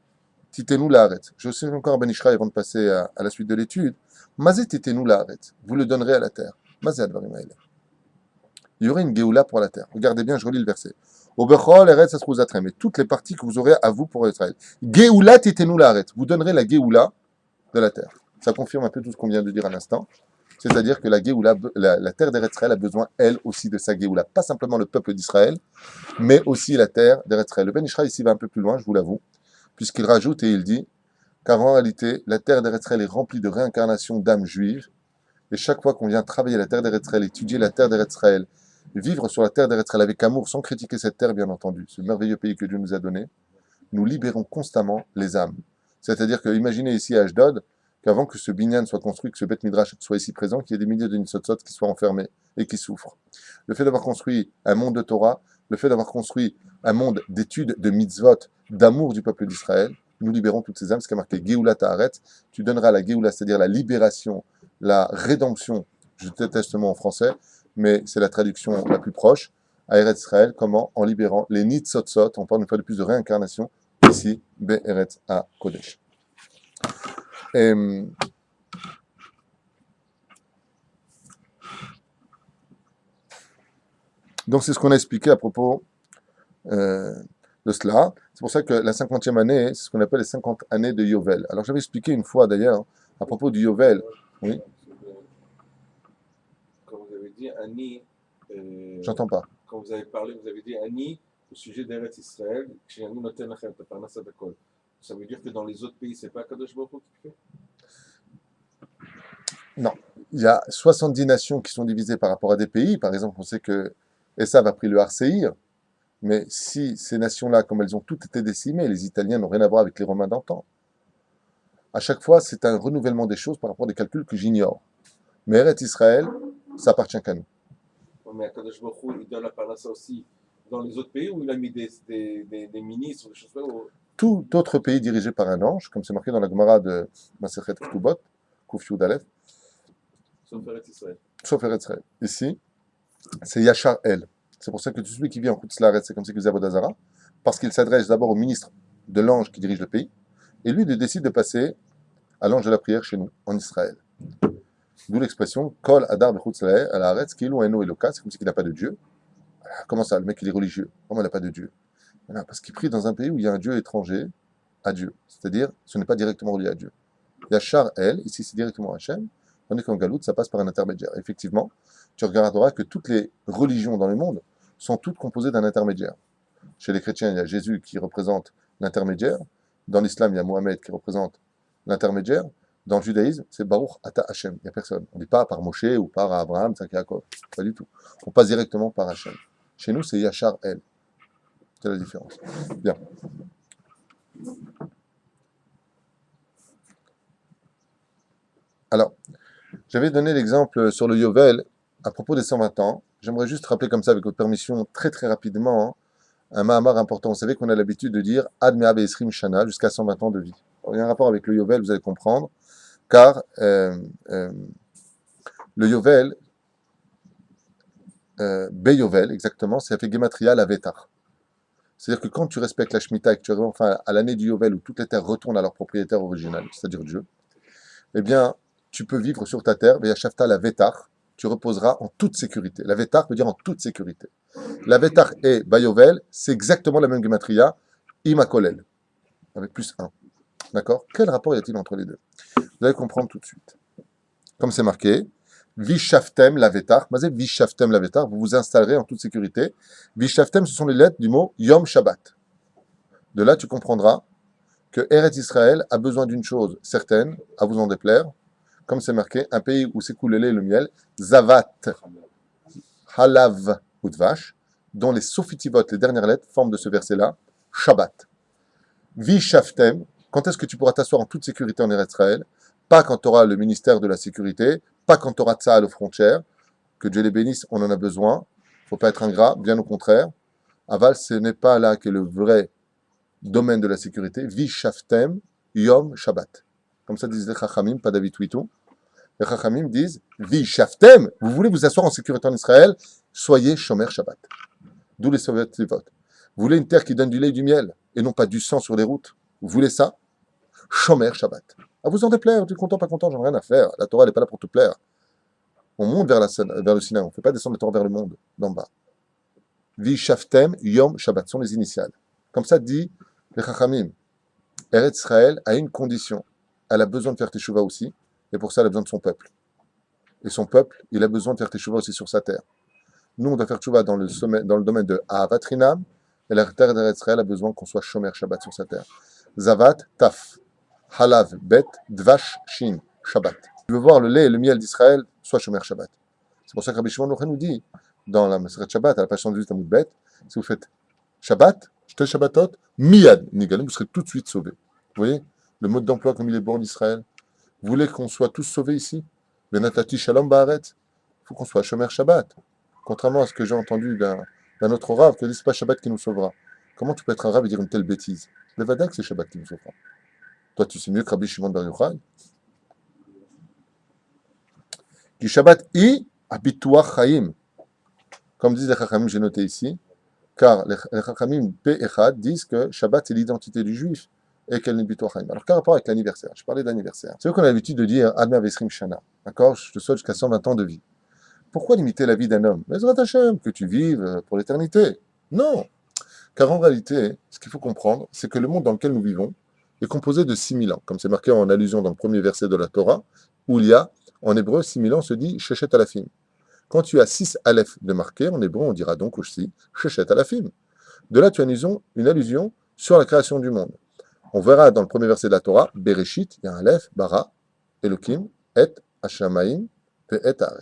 titenu laaretz. Je sais encore Ben Ishraï avant de passer à la suite de l'étude. Mazé titenu laaretz, vous le donnerez à la terre. Mazé advarim haele. Il y aurait une Géoula pour la terre. Regardez bien, je relis le verset. Obechol eretz achouzatrem, et toutes les parties que vous aurez à vous pour Israël. Géoula titenu laaretz, vous donnerez la Géoula de la terre. Ça confirme un peu tout ce qu'on vient de dire à l'instant. C'est-à-dire que la Géoula, la terre d'Eretz Israël a besoin, elle aussi, de sa Géoula. Pas simplement le peuple d'Israël, mais aussi la terre d'Eretz Israël. Le Ben Ishraï ici va un peu plus loin, je vous l'avoue, puisqu'il rajoute et il dit car en réalité, la terre d'Eretz Israël est remplie de réincarnations d'âmes juives. Et chaque fois qu'on vient travailler la terre d'Eretz Israël, étudier la terre d'Eretz Israël, vivre sur la terre d'Eretz Israël avec amour, sans critiquer cette terre, bien entendu, ce merveilleux pays que Dieu nous a donné, nous libérons constamment les âmes. C'est-à-dire que, imaginez ici à Ashdod, qu'avant que ce binyan soit construit, que ce Beth Midrash soit ici présent, qu'il y ait des milliers de Nitzotzot qui soient enfermés et qui souffrent. Le fait d'avoir construit un monde de Torah, le fait d'avoir construit un monde d'études, de mitzvot, d'amour du peuple d'Israël, nous libérons toutes ces âmes. Ce qui a marqué Géoula Ta'aret, tu donneras la Géoula, c'est-à-dire la libération, la rédemption, je déteste ce mot en français, mais c'est la traduction la plus proche, à Eretz Israël. Comment? En libérant les Nitzotzot, on parle une fois de plus de réincarnation, ici, Be'eretz à Kodesh. Donc c'est ce qu'on a expliqué à propos de cela. C'est pour ça que la 50e année, c'est ce qu'on appelle les 50 années de Yovel. Alors j'avais expliqué une fois d'ailleurs, à propos du Yovel. Oui, Quand vous avez dit Annie, j'entends pas. quand vous avez parlé, vous avez dit Annie au sujet d'Eretz Israël, chez Annie Noten Lachem, Taparnas Adakol. Ça veut dire que dans les autres pays, c'est pas Kadosh Baruch Hu qui fait? Non. Il y a 70 nations qui sont divisées par rapport à des pays. Par exemple, on sait que Esav a pris le Har Seir, mais si ces nations-là, comme elles ont toutes été décimées, les Italiens n'ont rien à voir avec les Romains d'antan. À chaque fois, c'est un renouvellement des choses par rapport à des calculs que j'ignore. Mais Eretz Israël, ça appartient qu'à nous. Mais Kadosh Baruch Hu, il donne la Parnassa aussi dans les autres pays où il a mis des ministres ou des choses comme ça. Tout autre pays dirigé par un ange, comme c'est marqué dans la Gemara de Masechet Ketubot, Kuf Yud Aleph, Sauf Eretz Israël. sauf Eretz Israël. Ici, c'est Yachar El. C'est pour ça que tout celui qui vit en Koutz Laaretz, c'est comme ça qu'il faisait Avodazara, parce qu'il s'adresse d'abord au ministre de l'ange qui dirige le pays, et lui, il décide de passer à l'ange de la prière chez nous, en Israël. D'où l'expression Kol Adar Bechutz Laaretz, Kilu Eno Eloka, c'est comme si il n'a pas de Dieu. Comment ça, le mec il est religieux? Comment il n'a pas de Dieu? Voilà, parce qu'il prie dans un pays où il y a un Dieu étranger à Dieu. C'est-à-dire, ce n'est pas directement relié à Dieu. Yachar El, ici c'est directement Hachem, tandis qu'en Galoute, ça passe par un intermédiaire. Effectivement, tu regarderas que toutes les religions dans le monde sont toutes composées d'un intermédiaire. Chez les chrétiens, il y a Jésus qui représente l'intermédiaire. Dans l'islam, il y a Mohamed qui représente l'intermédiaire. Dans le judaïsme, c'est Baruch Ata Hashem. Il n'y a personne. On ne dit pas par Moshe ou par Abraham, Tzak Yaakov. Pas du tout. On passe directement par Hashem. Chez nous, c'est Yachar El. C'est la différence. Bien. Alors, j'avais donné l'exemple sur le Yovel à propos des 120 ans. J'aimerais juste rappeler comme ça, avec votre permission, très très rapidement, un Mahamar important. Vous savez qu'on a l'habitude de dire Ad Me'ah Be'esrim Shana, jusqu'à 120 ans de vie. Alors, il y a un rapport avec le Yovel, vous allez comprendre, car le Yovel, Beyovel, exactement, ça fait Gematria la Vetar. C'est-à-dire que quand tu respectes la Shemitah et que tu arrives enfin à l'année du Yovel où toutes les terres retournent à leur propriétaire original, c'est-à-dire Dieu, eh bien, tu peux vivre sur ta terre, Veyashafta la Vetar, tu reposeras en toute sécurité. La Vetar veut dire en toute sécurité. La Vetar et Bayovel, c'est exactement la même Gematria, Imakolel, avec plus 1. D'accord? Quel rapport y a-t-il entre les deux? Vous allez comprendre tout de suite. Comme c'est marqué, Vishaftem la Vetar, Mazé Vishaftem la Vetar, vous vous installerez en toute sécurité. Vishaftem, ce sont les lettres du mot Yom Shabbat. De là, tu comprendras que Eretz Israël a besoin d'une chose certaine, à vous en déplaire, comme c'est marqué, un pays où s'écoule le lait et le miel, Zavat, Halav, Udvash, dont les Sofitivot, les dernières lettres, forment de ce verset-là, Shabbat. Vi shaftem, quand est-ce que tu pourras t'asseoir en toute sécurité en Israël? Pas quand tu auras le ministère de la Sécurité, pas quand tu auras Tsahal aux frontières, que Dieu les bénisse, on en a besoin. Il ne faut pas être ingrat, bien au contraire. Aval, ce n'est pas là qu'est le vrai domaine de la sécurité. Vi shaftem yom Shabbat. Comme ça disent les Chachamim, pas David Witou. Les Chachamim disent Vi shaftem, vous voulez vous asseoir en sécurité en Israël, soyez Shomer Shabbat. D'où les Soviets votent. Vous voulez une terre qui donne du lait et du miel et non pas du sang sur les routes. Vous voulez ça? Shomer Shabbat. À vous en déplaire, tu es content, pas content, j'en ai rien à faire. La Torah, elle n'est pas là pour te plaire. On monte vers le Sinaï, on ne fait pas descendre la Torah vers le monde, d'en bas. Vi shaftem yom Shabbat, sont les initiales. Comme ça dit les Chachamim. Eretz Israël a une condition. Elle a besoin de faire teshuva aussi, et pour ça, elle a besoin de son peuple. Et son peuple, il a besoin de faire teshuva aussi sur sa terre. Nous, on doit faire teshuva dans le domaine de Ahavat Rinam, et la terre d'Eretz Israël a besoin qu'on soit Shomer Shabbat sur sa terre. Zavat, Taf, Halav, Bet, Dvash, Shin, Shabbat. Tu veux voir le lait et le miel d'Israël, soit Shomer Shabbat. C'est pour ça que Rabbi Shimon nous dit, dans la Maseret Shabbat, à la page 118 à Bet, si vous faites Shabbat, Shte Shabbatot, Miyad, Nigalim, vous serez tout de suite sauvés. Vous voyez le mode d'emploi comme il est bon en Israël. Vous voulez qu'on soit tous sauvés ici? Benatati Shalom Ba'aret. Il faut qu'on soit Shomer Shabbat. Contrairement à ce que j'ai entendu d'un autre Rav, que c'est pas Shabbat qui nous sauvera. Comment tu peux être un Rav et dire une telle bêtise? Le Vadak, c'est Shabbat qui nous sauvera. Toi, tu sais mieux que Rabbi Shimon Bar Yochai. Qui Shabbat i habituach chaim. Comme disent les Chachamim, j'ai noté ici, car les Chachamim P1 disent que Shabbat c'est l'identité du juif et qu'elle n'est habituach chaim. Alors, quel rapport avec l'anniversaire? Je parlais d'anniversaire. C'est vrai qu'on a l'habitude de dire Adma Vesrim Shana. D'accord? Je te souhaite jusqu'à 120 ans de vie. Pourquoi limiter la vie d'un homme? Ezrat Hashem, que tu vives pour l'éternité. Non. Car en réalité, ce qu'il faut comprendre, c'est que le monde dans lequel nous vivons est composé de 6000 ans, comme c'est marqué en allusion dans le premier verset de la Torah, où il y a, en hébreu, 6000 ans se dit Shechet Alafim. Quand tu as 6 aleph de marqué, en hébreu, on dira donc aussi Shechet Alafim. De là, tu as une allusion sur la création du monde. On verra dans le premier verset de la Torah, Bereshit, il y a un aleph, Bara, Elohim, Et, Hashamaim, Et Haaret.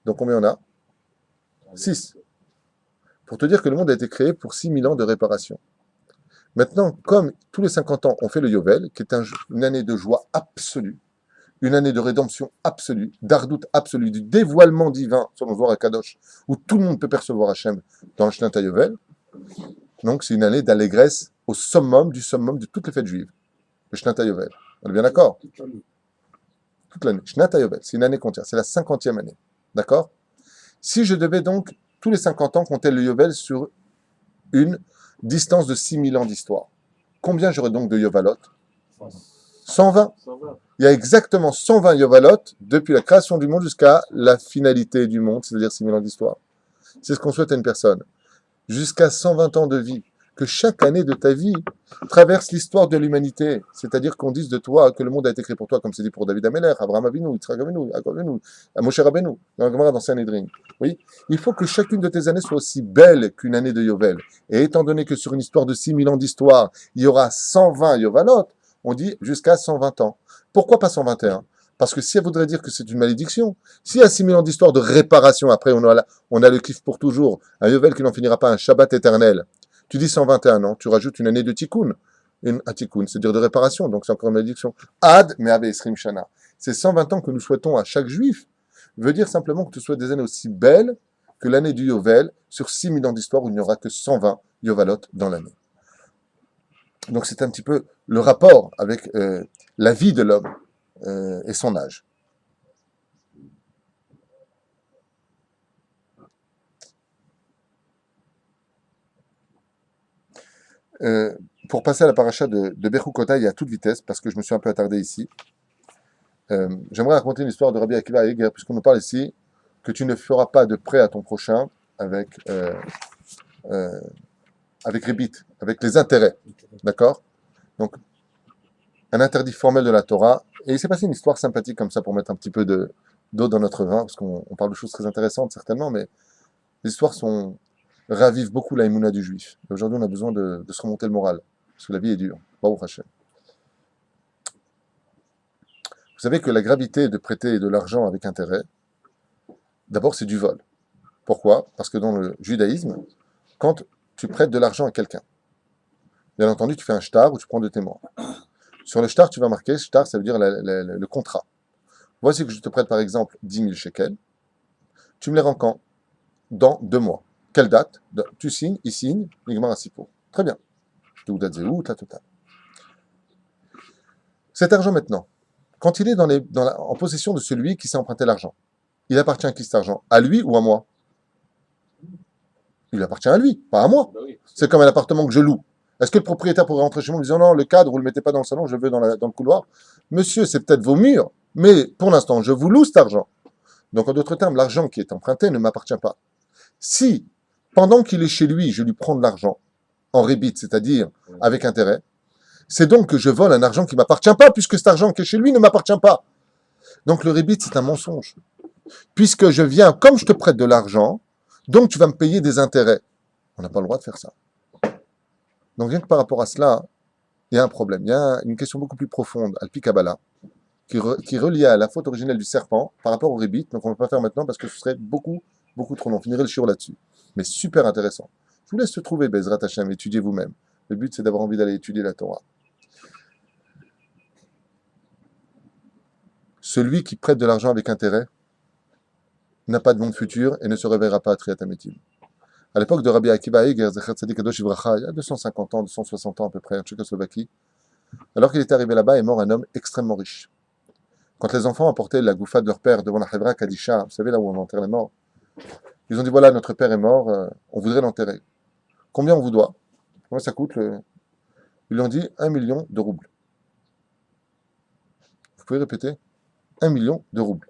Donc combien on a? 6. Pour te dire que le monde a été créé pour 6000 ans de réparation. Maintenant, comme tous les 50 ans, on fait le Yovel, qui est une année de joie absolue, une année de rédemption absolue, d'ardoute absolue, du dévoilement divin, selon Zohar HaKadosh, où tout le monde peut percevoir Hachem dans le Shnat HaYovel. Donc c'est une année d'allégresse au summum de toutes les fêtes juives, le Shnat HaYovel. On est bien d'accord? Toute l'année. Shnat HaYovel, c'est une année entière, c'est la 50e année. D'accord? Si je devais donc, tous les 50 ans, compter le Yovel sur une distance de 6000 ans d'histoire, combien j'aurais donc de Yovalot? 120. 120. Il y a exactement 120 Yovalot depuis la création du monde jusqu'à la finalité du monde, c'est-à-dire 6000 ans d'histoire. C'est ce qu'on souhaite à une personne. Jusqu'à 120 ans de vie. Que chaque année de ta vie traverse l'histoire de l'humanité. C'est-à-dire qu'on dise de toi que le monde a été créé pour toi, comme c'est dit pour David Ameller, Abraham Avinu, Yitzhak Avinu, Yaakov Avinu, Moshe Rabbeinu, dans la Gemara dans Sanhedrin. Oui, il faut que chacune de tes années soit aussi belle qu'une année de Yovel. Et étant donné que sur une histoire de 6000 ans d'histoire, il y aura 120 Yovalot, on dit jusqu'à 120 ans. Pourquoi pas 121? Parce que si elle voudrait dire que c'est une malédiction, s'il y a 6000 ans d'histoire de réparation, après on a le kiff pour toujours, un Yovel qui n'en finira pas, un Shabbat éternel, tu dis 121 ans, tu rajoutes une année de tikkun, un tikkun, c'est-à-dire de réparation, donc c'est encore une malédiction. Ad me'ave esrim shana. C'est 120 ans que nous souhaitons à chaque juif, veut dire simplement que tu souhaites des années aussi belles que l'année du Yovel, sur 6000 ans d'histoire où il n'y aura que 120 Yovalot dans l'année. Donc c'est un petit peu le rapport avec la vie de l'homme et son âge. Pour passer à la paracha de Bechukota à toute vitesse, parce que je me suis un peu attardé ici, j'aimerais raconter une histoire de Rabbi Akiva Eger, puisqu'on nous parle ici que tu ne feras pas de prêt à ton prochain avec rébit, avec les intérêts. D'accord? Donc, un interdit formel de la Torah. Et il s'est passé une histoire sympathique comme ça pour mettre un petit peu d'eau dans notre vin, parce qu'on parle de choses très intéressantes certainement, mais les histoires ravivent beaucoup la émouna du juif. Et aujourd'hui, on a besoin de se remonter le moral, parce que la vie est dure. Baruch Hashem. Vous savez que la gravité de prêter de l'argent avec intérêt, d'abord, c'est du vol. Pourquoi? Parce que dans le judaïsme, quand tu prêtes de l'argent à quelqu'un, Bien entendu, tu fais un shtar où tu prends deux témoins. Sur le shtar, tu vas marquer, shtar, ça veut dire le contrat. Voici que je te prête par exemple 10 000 shekels. Tu me les rends quand? Dans 2 mois. Quelle date? Tu signes, il signe, Nigmar Asipo. Très bien. Teudat Zehut, la totale. Cet argent maintenant, quand il est en possession de celui qui s'est emprunté l'argent, il appartient à qui cet argent? À lui ou à moi? Il appartient à lui, pas à moi. Bah oui. C'est comme un appartement que je loue. Est-ce que le propriétaire pourrait rentrer chez moi en me disant non, le cadre, vous ne le mettez pas dans le salon, je le veux dans le couloir? Monsieur, c'est peut-être vos murs, mais pour l'instant, je vous loue cet argent. Donc, en d'autres termes, l'argent qui est emprunté ne m'appartient pas. Si, pendant qu'il est chez lui, je lui prends de l'argent, en rébit, c'est-à-dire avec intérêt, c'est donc que je vole un argent qui ne m'appartient pas, puisque cet argent qui est chez lui ne m'appartient pas. Donc, le rébit, c'est un mensonge. Puisque je viens, comme je te prête de l'argent, donc tu vas me payer des intérêts. On n'a pas le droit de faire ça. Donc, rien que par rapport à cela, il y a un problème. Il y a une question beaucoup plus profonde, Alpi Kabbalah, qui est reliée à la faute originelle du serpent par rapport au rébit. Donc, on ne va pas faire maintenant parce que ce serait beaucoup trop long. On finirait le shiur là-dessus. Mais super intéressant. Je vous laisse te trouver, Bezrat Hashem, étudiez vous-même. Le but, c'est d'avoir envie d'aller étudier la Torah. Celui qui prête de l'argent avec intérêt n'a pas de monde futur et ne se réveillera pas à Triat Ametim. À l'époque de Rabbi Akiva Eger, Zecher Tzadik Kadosh Ivracha, il y a 250 ans, 260 ans à peu près, en Tchécoslovaquie, alors qu'il était arrivé là-bas, est mort un homme extrêmement riche. Quand les enfants apportaient la goufa de leur père devant la Hevra Kadisha, vous savez là où on enterre les morts, ils ont dit voilà, notre père est mort, on voudrait l'enterrer. Combien on vous doit? Combien ça coûte Ils lui ont dit 1 million de roubles. Vous pouvez répéter? 1 million de roubles.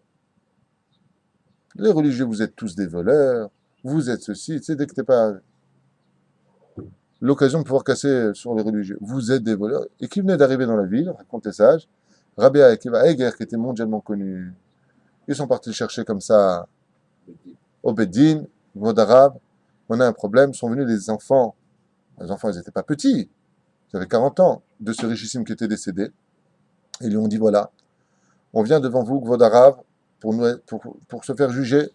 Les religieux, vous êtes tous des voleurs, vous êtes ceci, tu sais, dès que t'es pas l'occasion de pouvoir casser sur les religieux, vous êtes des voleurs. Et qui venait d'arriver dans la ville, raconte les sages, Rabbi Akiva Eger, qui était mondialement connu, ils sont partis le chercher comme ça au Beddin, au mode arabe, on a un problème, sont venus les enfants ils n'étaient pas petits, ils avaient 40 ans, de ce richissime qui était décédé, et ils lui ont dit voilà, on vient devant vous, Gvodarav, pour se faire juger.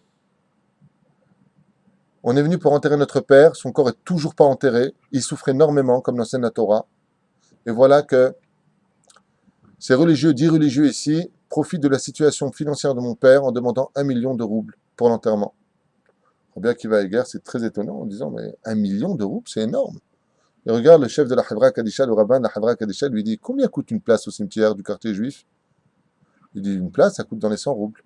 On est venu pour enterrer notre père, son corps est toujours pas enterré, il souffre énormément, comme l'enseigne la Torah. Et voilà que ces religieux, 10 religieux ici, profitent de la situation financière de mon père en demandant 1 million de roubles pour l'enterrement. Rabbi Akiva Eger, c'est très étonnant en disant mais 1 million de roubles, c'est énorme. Et regarde le chef de la Hevra Kadisha, le rabbin de la Hevra Kadisha, lui dit combien coûte une place au cimetière du quartier juif? Il dit une place, ça coûte dans les 100 roubles.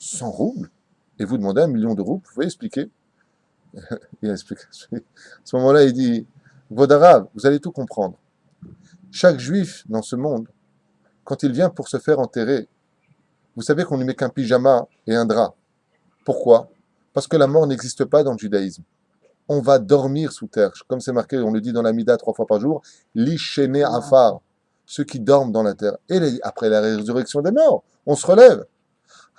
100 roubles? Et vous demandez 1 million de roubles, vous pouvez expliquer? Il explique. À ce moment-là, il dit Vodarav, vous allez tout comprendre. Chaque juif dans ce monde, quand il vient pour se faire enterrer, vous savez qu'on ne met qu'un pyjama et un drap. Pourquoi? Parce que la mort n'existe pas dans le judaïsme. On va dormir sous terre. Comme c'est marqué, on le dit dans la Mida 3 fois par jour, l'ishene afar, ceux qui dorment dans la terre. Et après la résurrection des morts, on se relève.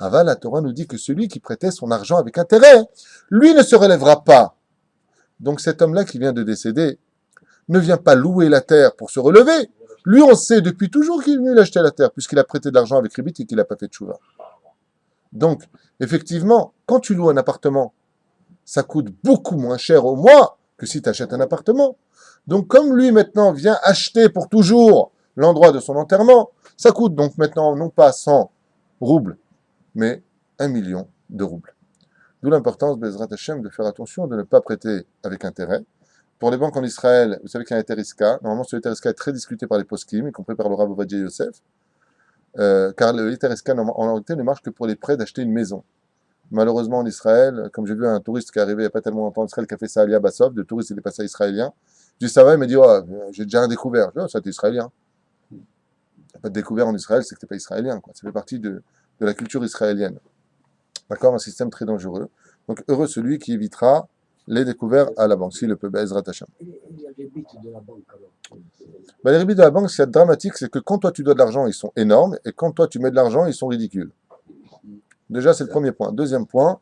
Ava, la Torah nous dit que celui qui prêtait son argent avec intérêt, lui ne se relèvera pas. Donc cet homme-là qui vient de décéder ne vient pas louer la terre pour se relever. Lui, on sait depuis toujours qu'il est venu l'acheter la terre, puisqu'il a prêté de l'argent avec rébit et qu'il n'a pas fait de chouva. Donc, effectivement, quand tu loues un appartement, ça coûte beaucoup moins cher au mois que si tu achètes un appartement. Donc, comme lui maintenant vient acheter pour toujours l'endroit de son enterrement, ça coûte donc maintenant non pas 100 roubles, mais 1 million de roubles. D'où l'importance, Bezrat Hashem, de faire attention de ne pas prêter avec intérêt. Pour les banques en Israël, vous savez qu'il y a un Eteriska. Normalement, ce Eteriska est très discuté par les poskim, y compris par le Rav Ovadia Yosef, car le Eteriska, en réalité, ne marche que pour les prêts d'acheter une maison. Malheureusement, en Israël, comme j'ai vu un touriste qui est arrivé il n'y a pas tellement longtemps en Israël, qui a fait ça à Alia Bassov, le touriste, il est passé à israélien. Je dis ça va, il m'a dit, oh, j'ai déjà un découvert. Je dis, oh, ça, t'es israélien. Il n'y a pas de découvert en Israël, c'est que t'es pas israélien, quoi. Ça fait partie de la culture israélienne. D'accord? Un système très dangereux. Donc, heureux celui qui évitera les découverts à la banque, si le peut, Ezrat Hashem. Et les rébits de la banque alors? Les rébits de la banque, ce qui est dramatique, c'est que quand toi tu dois de l'argent, ils sont énormes, et quand toi tu mets de l'argent, ils sont ridicules. Déjà, c'est le premier point. Deuxième point,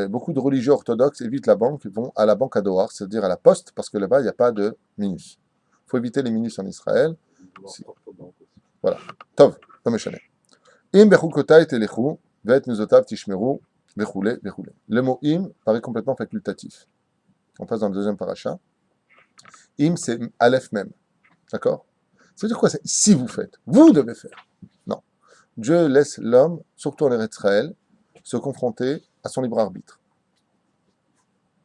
beaucoup de religieux orthodoxes évitent la banque, vont à la banque à Dohar, c'est-à-dire à la poste, parce que là-bas, il n'y a pas de minus. Il faut éviter les minus en Israël. Voilà. Tov, comme échané. Im bechukotai telechu, vet nuzotav tishmeru, bechoule, bechoule. Le mot im paraît complètement facultatif. On passe dans le deuxième paracha. Im, c'est Aleph même. D'accord? Ça veut dire quoi? C'est si vous faites. Vous devez faire. Non. Dieu laisse l'homme, surtout en Eretz Israël, se confronter à son libre arbitre.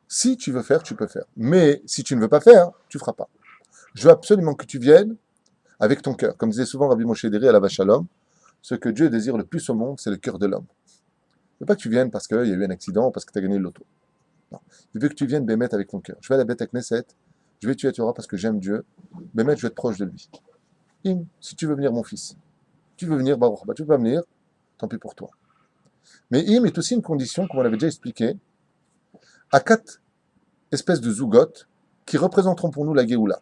Si tu veux faire, tu peux faire. Mais si tu ne veux pas faire, tu ne feras pas. Je veux absolument que tu viennes avec ton cœur. Comme disait souvent Rabbi Moshe Deri à la Vache Shalom, ce que Dieu désire le plus au monde, c'est le cœur de l'homme. Il ne veut pas que tu viennes parce qu'il y a eu un accident ou parce que tu as gagné le loto. Non. Il veut que tu viennes Bémet avec ton cœur. Je vais à la Beth Knesset, je vais tuer à Torah parce que j'aime Dieu. Bémet, je vais être proche de lui. Si tu veux venir, mon fils. Tu veux venir, Baruch. Tu ne peux pas venir, tant pis pour toi. Mais Im est aussi une condition, comme on l'avait déjà expliqué, à 4 espèces de zougot qui représenteront pour nous la Géoula.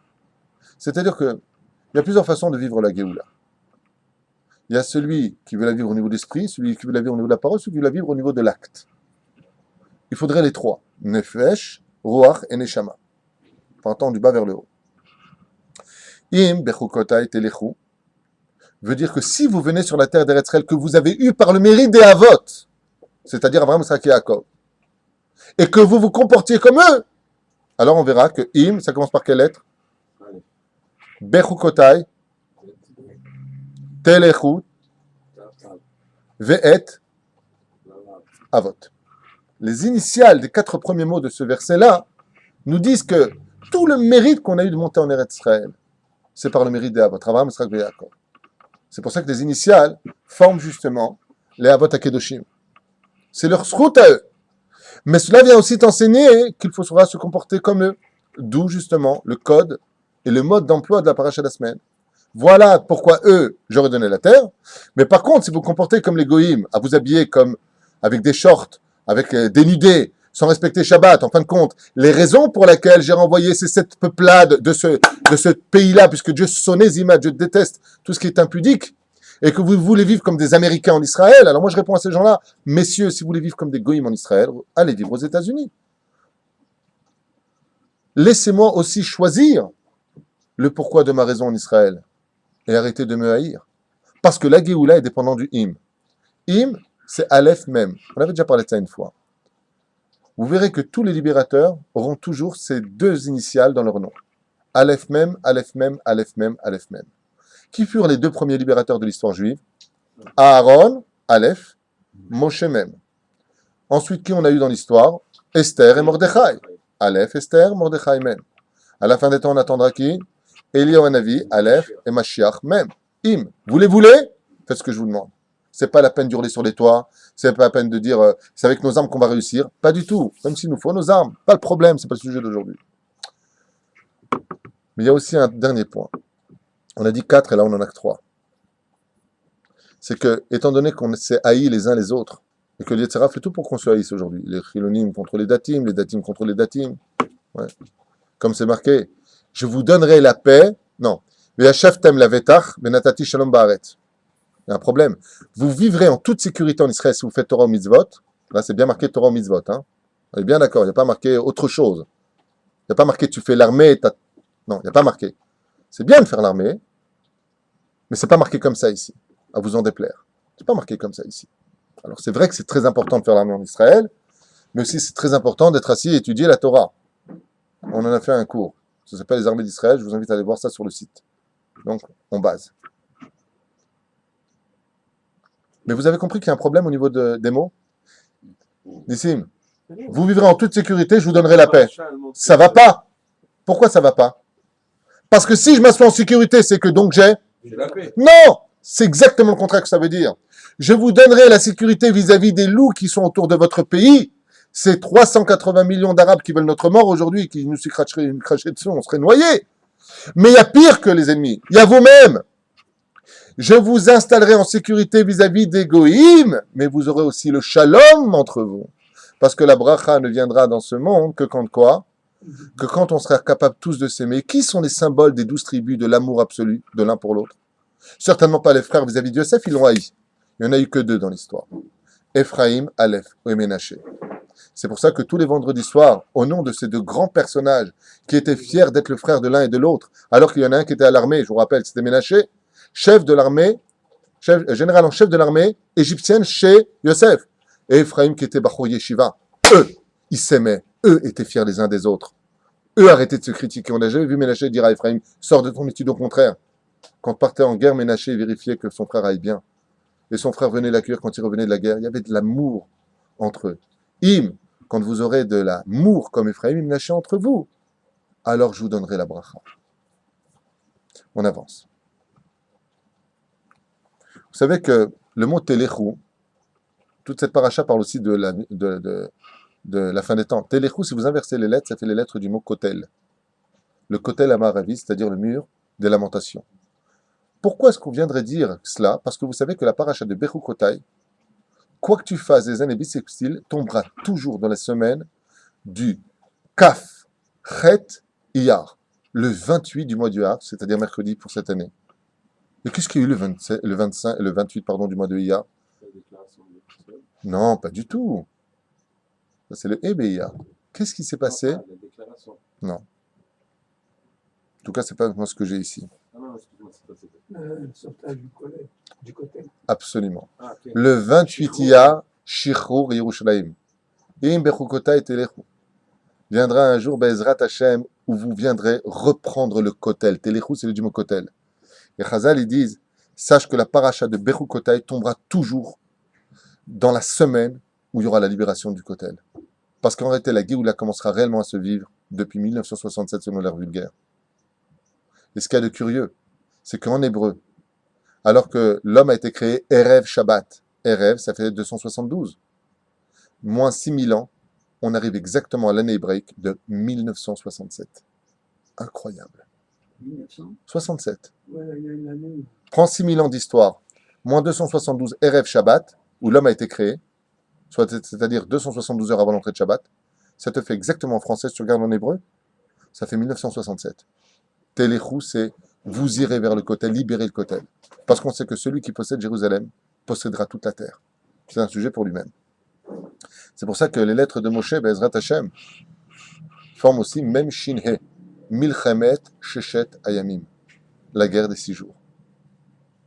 C'est-à-dire qu'il y a plusieurs façons de vivre la Géoula. Il y a celui qui veut la vivre au niveau de l'esprit, celui qui veut la vivre au niveau de la parole, celui qui veut la vivre au niveau de l'acte. Il faudrait les 3. Nefesh, Ruach et Neshama. Partant du bas vers le haut. Im bechukotai telechu veut dire que si vous venez sur la terre d'Eretz Israël que vous avez eu par le mérite des Avot, c'est-à-dire Abraham, Isaac et Jacob, et que vous vous comportiez comme eux, alors on verra que Im, ça commence par quelle lettre? Bechukotai, telechu, ve'et, Avot. Les initiales des 4 premiers mots de ce verset-là nous disent que tout le mérite qu'on a eu de monter en Eretz Israël, c'est par le mérite des Avot, Abraham, Isaac et Jacob. C'est pour ça que les initiales forment justement les Avot HaKedoshim. C'est leur srout à eux. Mais cela vient aussi t'enseigner qu'il faudra se comporter comme eux. D'où justement le code et le mode d'emploi de la paracha de la semaine. Voilà pourquoi eux, j'aurais donné la terre. Mais par contre, si vous vous comportez comme les goïms, à vous habiller comme avec des shorts, avec dénudés, sans respecter Shabbat, en fin de compte, les raisons pour lesquelles j'ai renvoyé ces 7 peuplades de ce pays-là, puisque Dieu sonnait Zima, Dieu déteste tout ce qui est impudique, et que vous voulez vivre comme des Américains en Israël, alors moi je réponds à ces gens-là, messieurs, si vous voulez vivre comme des goïms en Israël, allez vivre aux États-Unis. Laissez-moi aussi choisir le pourquoi de ma raison en Israël, et arrêtez de me haïr. Parce que la Géoula est dépendante du Im. Im, c'est Aleph même. On avait déjà parlé de ça une fois. Vous verrez que tous les libérateurs auront toujours ces 2 initiales dans leur nom. Aleph même, Aleph même, Aleph même, Aleph même. Qui furent les 2 premiers libérateurs de l'histoire juive? Aaron, Aleph, Moshe même. Ensuite, qui on a eu dans l'histoire? Esther et Mordechai. Aleph, Esther, Mordechai même. À la fin des temps, on attendra qui? Eliyahu Hanavi, Aleph et Mashiach même. Im. Vous les voulez? Faites ce que je vous demande. C'est pas la peine d'hurler sur les toits, c'est pas la peine de dire c'est avec nos armes qu'on va réussir. Pas du tout. Même s'il nous faut nos armes. Pas le problème, c'est pas le sujet d'aujourd'hui. Mais il y a aussi un dernier point. On a dit 4 et là on en a que 3. C'est que, étant donné qu'on s'est haïs les uns les autres, et que l'Yetzirah fait tout pour qu'on se haïsse aujourd'hui, les chilonim contre les datim contre les datim, ouais. Comme c'est marqué, je vous donnerai la paix, non, ve'yashaftem lavetach benatati shalom ba'aretz. Il y a un problème. Vous vivrez en toute sécurité en Israël si vous faites Torah ou Mitzvot. Là, c'est bien marqué Torah ou Mitzvot. Hein. On est bien d'accord. Il n'y a pas marqué autre chose. Il n'y a pas marqué tu fais l'armée. Non, il n'y a pas marqué. C'est bien de faire l'armée, mais c'est pas marqué comme ça ici. À vous en déplaire. C'est pas marqué comme ça ici. Alors, c'est vrai que c'est très important de faire l'armée en Israël, mais aussi c'est très important d'être assis et étudier la Torah. On en a fait un cours. Ça s'appelle les armées d'Israël. Je vous invite à aller voir ça sur le site. Donc, on base. Mais vous avez compris qu'il y a un problème au niveau des mots? Nissim, vous vivrez en toute sécurité, je vous donnerai la paix. Ça va pas. Pourquoi ça va pas? Parce que si je m'assois en sécurité, c'est que donc j'ai la paix. Non! C'est exactement le contraire que ça veut dire. Je vous donnerai la sécurité vis-à-vis des loups qui sont autour de votre pays. C'est 380 millions d'Arabes qui veulent notre mort aujourd'hui, qui nous cracheraient dessus, on serait noyés. Mais il y a pire que les ennemis. Il y a vous-même. Je vous installerai en sécurité vis-à-vis des goïms, mais vous aurez aussi le shalom entre vous. Parce que la bracha ne viendra dans ce monde que quand quoi? Que quand on sera capable tous de s'aimer. Qui sont les symboles des 12 tribus de l'amour absolu de l'un pour l'autre? Certainement pas les frères vis-à-vis de Yosef, ils l'ont haï. Il n'y en a eu que 2 dans l'histoire. Ephraïm, Aleph et Ménaché. C'est pour ça que tous les vendredis soirs, au nom de ces 2 grands personnages qui étaient fiers d'être le frère de l'un et de l'autre, alors qu'il y en a un qui était à l'armée, je vous rappelle, c'était Ménaché, chef de l'armée, général en chef de l'armée égyptienne chez Yosef. Et Ephraïm qui était Bachor Yeshiva. Eux, ils s'aimaient. Eux étaient fiers les uns des autres. Eux arrêtaient de se critiquer. On n'a jamais vu Ménaché dire à Ephraim, sors de ton étude. Au contraire, quand partait en guerre, Ménaché vérifiait que son frère aille bien. Et son frère venait l'accueillir quand il revenait de la guerre. Il y avait de l'amour entre eux. Quand vous aurez de l'amour comme Ephraim et Ménaché entre vous, alors je vous donnerai la bracha. On avance. Vous savez que le mot Téléchou, toute cette paracha parle aussi de la fin des temps. Téléchou, si vous inversez les lettres, ça fait les lettres du mot Kotel. Le Kotel Amaravi, c'est-à-dire le mur des lamentations. Pourquoi est-ce qu'on viendrait dire cela? Parce que vous savez que la paracha de Bechukotai, quoi que tu fasses des années bissextiles, tombera toujours dans la semaine du Kaf, Chet, Iyar, le 28 du mois du Iyar, c'est-à-dire mercredi pour cette année. Et qu'est-ce qu'il y a eu le 27, le 25, le 28 pardon, du mois de Iyar? La déclaration de Israël. Non, pas du tout. Ça, c'est le Iyar. Qu'est-ce qui s'est passé? Non, pas la déclaration. Non. En tout cas, c'est pas moi ce que j'ai ici. Ah non, excuse-moi, c'est pas ça. Le sauvetage du côté. Absolument. Ah, ok. Le 28 Iyar, Shichrur Yerushalayim. Im Bechukotai Telechu. Viendra un jour, Bezrat Hashem, où vous viendrez reprendre le kotel. Téléchou, c'est le du mot kotel. Et Chazal, ils disent, sache que la paracha de Bechukotai tombera toujours dans la semaine où il y aura la libération du kotel. Parce qu'en réalité, la Géoula commencera réellement à se vivre depuis 1967 selon l'ère vulgaire. Et ce qu'il y a de curieux, c'est qu'en hébreu, alors que l'homme a été créé Erev Shabbat, Erev, ça fait 272, moins 6000 ans, on arrive exactement à l'année hébraïque de 1967. Incroyable. 1900. 67. Ouais, il y a une année. Prends 6000 ans d'histoire, moins 272 Erev Shabbat, où l'homme a été créé, c'est-à-dire 272 heures avant l'entrée de Shabbat, ça te fait exactement en français, si tu regardes en hébreu, ça fait 1967. Téléchou, c'est vous irez vers le Kotel, libérez le Kotel. Parce qu'on sait que celui qui possède Jérusalem possédera toute la terre. C'est un sujet pour lui-même. C'est pour ça que les lettres de Moshe, Bezrat Hashem, forment aussi même Shin He, Milchemet Sheshet Ayamim, la guerre des 6 jours.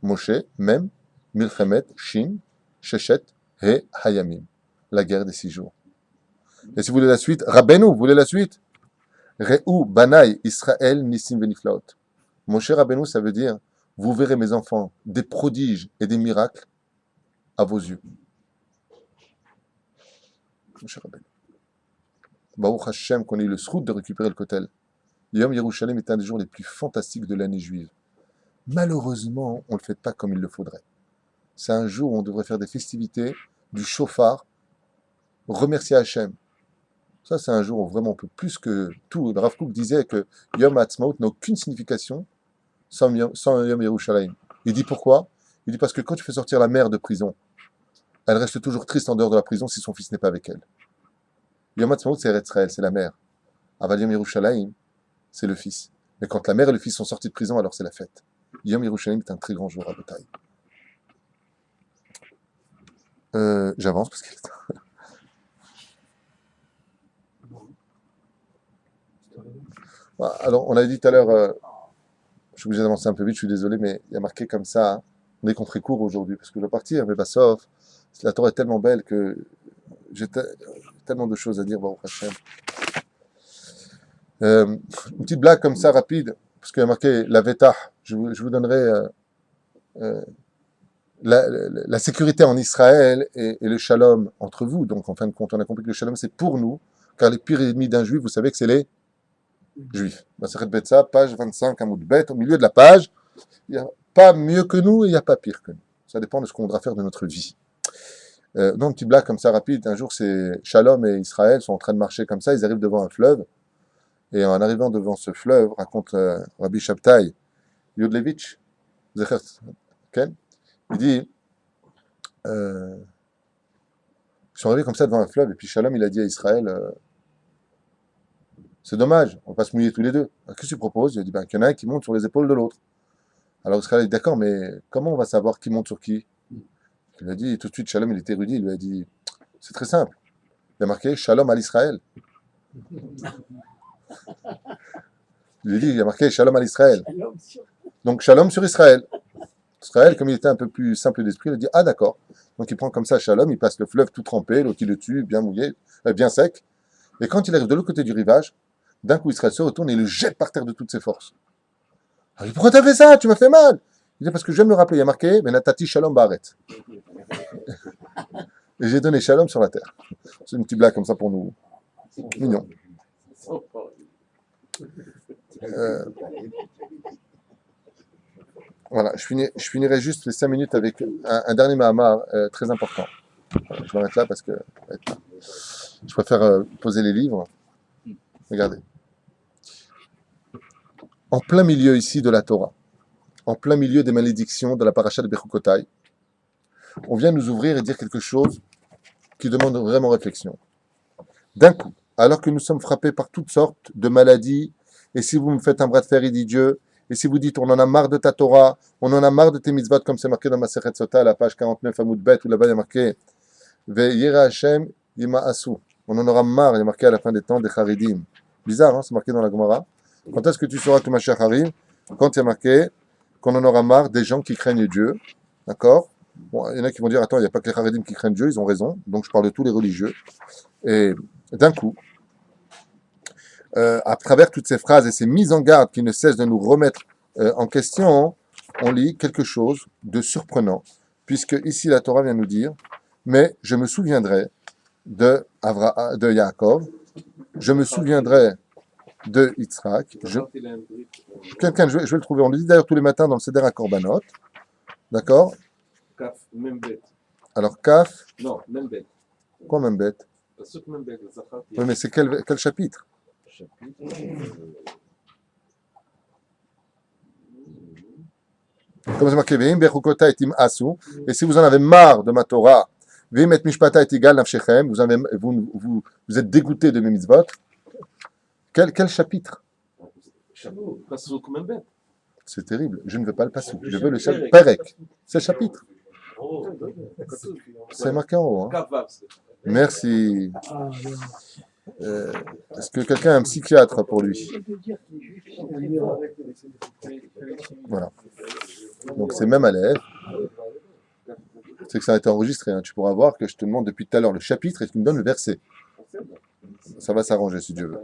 Moshe, même Milchemet Shin Sheshet He Hayamim, la guerre des 6 jours. Et si vous voulez la suite, Rabbeinu, vous voulez la suite? Re'u Banai Israël Nissim Veniflaot. Moshe Rabbeinu, ça veut dire, vous verrez mes enfants, des prodiges et des miracles à vos yeux. Moshe Rabbeinu. Baruch Hashem, qu'on ait eu le srout de récupérer le Kotel. Yom Yerushalayim est un des jours les plus fantastiques de l'année juive. Malheureusement, on ne le fait pas comme il le faudrait. C'est un jour où on devrait faire des festivités, du chauffard, remercier Hashem. Ça, c'est un jour où vraiment on peut plus que tout. Le Rav Kook disait que Yom Ha'atzmaut n'a aucune signification sans Yom Yerushalayim. Il dit pourquoi? Il dit parce que quand tu fais sortir la mère de prison, elle reste toujours triste en dehors de la prison si son fils n'est pas avec elle. Yom Ha'atzmaut, c'est Eretz Israël, c'est la mère. Aval Yom Yerushalayim, c'est le fils. Mais quand la mère et le fils sont sortis de prison, alors c'est la fête. Yom Yerushalayim est un très grand jour à Bataille. J'avance parce qu'il est... Alors, on a dit tout à l'heure, je suis obligé d'avancer un peu vite, je suis désolé, mais il y a marqué comme ça, hein, on est compris court aujourd'hui, parce que je dois partir, mais bah, sauf, la Torah est tellement belle que j'ai tellement de choses à dire, Baruch Hashem. Une petite blague comme ça, rapide, parce qu'il y a marqué la Vetah, je vous donnerai la sécurité en Israël et le shalom entre vous, donc en fin de compte, on a compris que le shalom c'est pour nous, car les pires ennemis d'un juif, vous savez que c'est les juifs. Masechet Betsa, page 25, Amoud Bet, au milieu de la page, il n'y a pas mieux que nous et il n'y a pas pire que nous. Ça dépend de ce qu'on voudra faire de notre vie. Donc, une petite blague comme ça rapide. Un jour, c'est Shalom et Israël sont en train de marcher comme ça, ils arrivent devant un fleuve, et en arrivant devant ce fleuve, raconte Rabbi Shabtai, Yudlevitch, Zecher, Ken, il dit, ils sont arrivés comme ça devant un fleuve, et puis Shalom, il a dit à Israël, c'est dommage, on va pas se mouiller tous les deux. Qu'est-ce que tu proposes? Il a dit, qu'il y en a un qui monte sur les épaules de l'autre. Alors Israël a dit, d'accord, mais comment on va savoir qui monte sur qui? Il a dit, tout de suite, Shalom, il était érudit, il lui a dit, c'est très simple. Il a marqué Shalom à l'Israël. Il lui a dit, il a marqué Shalom à l'Israël. Donc Shalom sur Israël. Israël, comme il était un peu plus simple d'esprit, il a dit, ah d'accord. Donc il prend comme ça Shalom, il passe le fleuve tout trempé, l'autre il le tue, bien mouillé, bien sec. Et quand il arrive de l'autre côté du rivage, D'un coup, Israël se retourne et le jette par terre de toutes ses forces. Alors, il dit, pourquoi t'as fait ça? Tu m'as fait mal. Il dit, parce que je viens de me rappeler, il y a marqué, Venatati Shalom Baaret. Et j'ai donné Shalom sur la terre. C'est une petite blague comme ça pour nous. Mignon. Voilà, je finirai juste les 5 minutes avec un dernier Mahamar très important. Voilà, je m'arrête là parce que je préfère poser les livres. Regardez. En plein milieu ici de la Torah, en plein milieu des malédictions de la paracha de Bechukotai, on vient nous ouvrir et dire quelque chose qui demande vraiment réflexion. D'un coup, alors que nous sommes frappés par toutes sortes de maladies, et si vous me faites un bras de fer, il dit Dieu, et si vous dites on en a marre de ta Torah, on en a marre de tes mitzvot, comme c'est marqué dans ma Masechet Sota, à la page 49, Amoud Bet, où là-bas il y a marqué Ve'yira Hashem yima asu. On en aura marre, il y a marqué à la fin des temps des Haridim. Bizarre, hein, c'est marqué dans la Gemara. Quand est-ce que tu sauras que Mashiach arrive? Quand il y a marqué qu'on en aura marre des gens qui craignent Dieu. D'accord? Bon, il y en a qui vont dire attends, il n'y a pas que les Haridim qui craignent Dieu, ils ont raison. Donc je parle de tous les religieux. Et d'un coup, à travers toutes ces phrases et ces mises en garde qui ne cessent de nous remettre en question, on lit quelque chose de surprenant, puisque ici la Torah vient nous dire, mais je me souviendrai de Yaakov, je me souviendrai de Yitzhak. Quelqu'un, je vais le trouver, on le dit d'ailleurs tous les matins dans le Seder à Korbanot, d'accord? Kaf, Membet. Alors Kaf, Non, Membet. quoi même bête? Pasuk Membet, le Zachar. Oui, mais c'est quel chapitre? Comme c'est marqué, Ve'im bechukota etim asu, et si vous en avez marre de ma Torah, Ve'im et mishpata et igal nafshechem, vous êtes dégoûté de mes mitzvot. Quel chapitre? Pasuk Membet. C'est terrible, je ne veux pas le pasuk, je veux le chapitre. Perek, c'est le chapitre. C'est marqué en haut. Hein. Kavav. Merci. Ah, Est-ce que quelqu'un a un psychiatre pour lui? Voilà. Donc c'est même à l'aise. C'est que ça a été enregistré. Hein. Tu pourras voir que je te demande depuis tout à l'heure le chapitre et tu me donnes le verset. Ça va s'arranger si Dieu veut.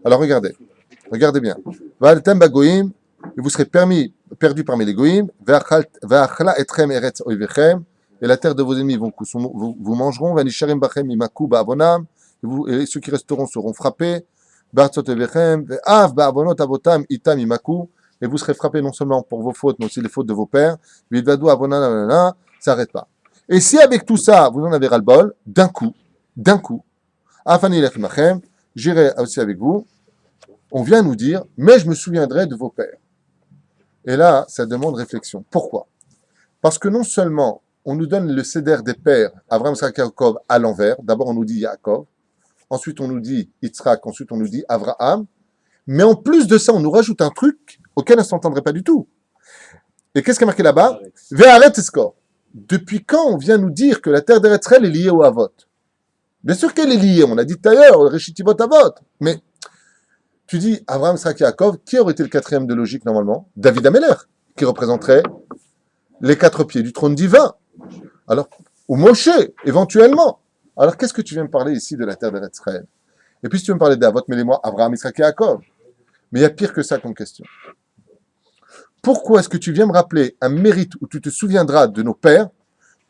Alors regardez bien. Va'altem bagoyim, et vous serez perdu parmi les goyim. Ve'achla etrem eretz oivechem, et la terre de vos ennemis vous mangeront. Ve'nisharim bachem imaku ba'avonam, et ceux qui resteront seront frappés. Ba'atzot oivechem, ve'av ba'avonot avotam itam imaku, et vous serez frappés non seulement pour vos fautes, mais aussi les fautes de vos pères. Ve'idvadu avonam, ça n'arrête pas. Et si avec tout ça, vous en avez ras-le-bol, d'un coup, Afani lech machem, j'irai aussi avec vous. On vient nous dire, mais je me souviendrai de vos pères. Et là, ça demande réflexion. Pourquoi? Parce que non seulement on nous donne le céder des pères, Avraham, Yitzhak, Yaakov, à l'envers. D'abord, on nous dit Yaakov. Ensuite, on nous dit Yitzhak. Ensuite, on nous dit Avraham. Mais en plus de ça, on nous rajoute un truc auquel on ne s'entendrait pas du tout. Et qu'est-ce qui est marqué là-bas? Ve'aret eskor. Depuis quand on vient nous dire que la terre d'Eretz Israël est liée au Havot? Bien sûr qu'elle est liée, on l'a dit tout à l'heure, le Réchitivot Havot. Mais tu dis Avraham, Yitzhak, Yaakov, qui aurait été le quatrième de logique normalement? David Améler, qui représenterait les 4 pieds du trône divin. Alors, ou Moshe, éventuellement. Alors, qu'est-ce que tu viens me parler ici de la terre d'Eretz Israël? Et puis, si tu veux me parler d'Avot, mêlez-moi Avraham, Yitzhak, Yaakov. Mais il y a pire que ça comme question. Pourquoi est-ce que tu viens me rappeler un mérite où tu te souviendras de nos pères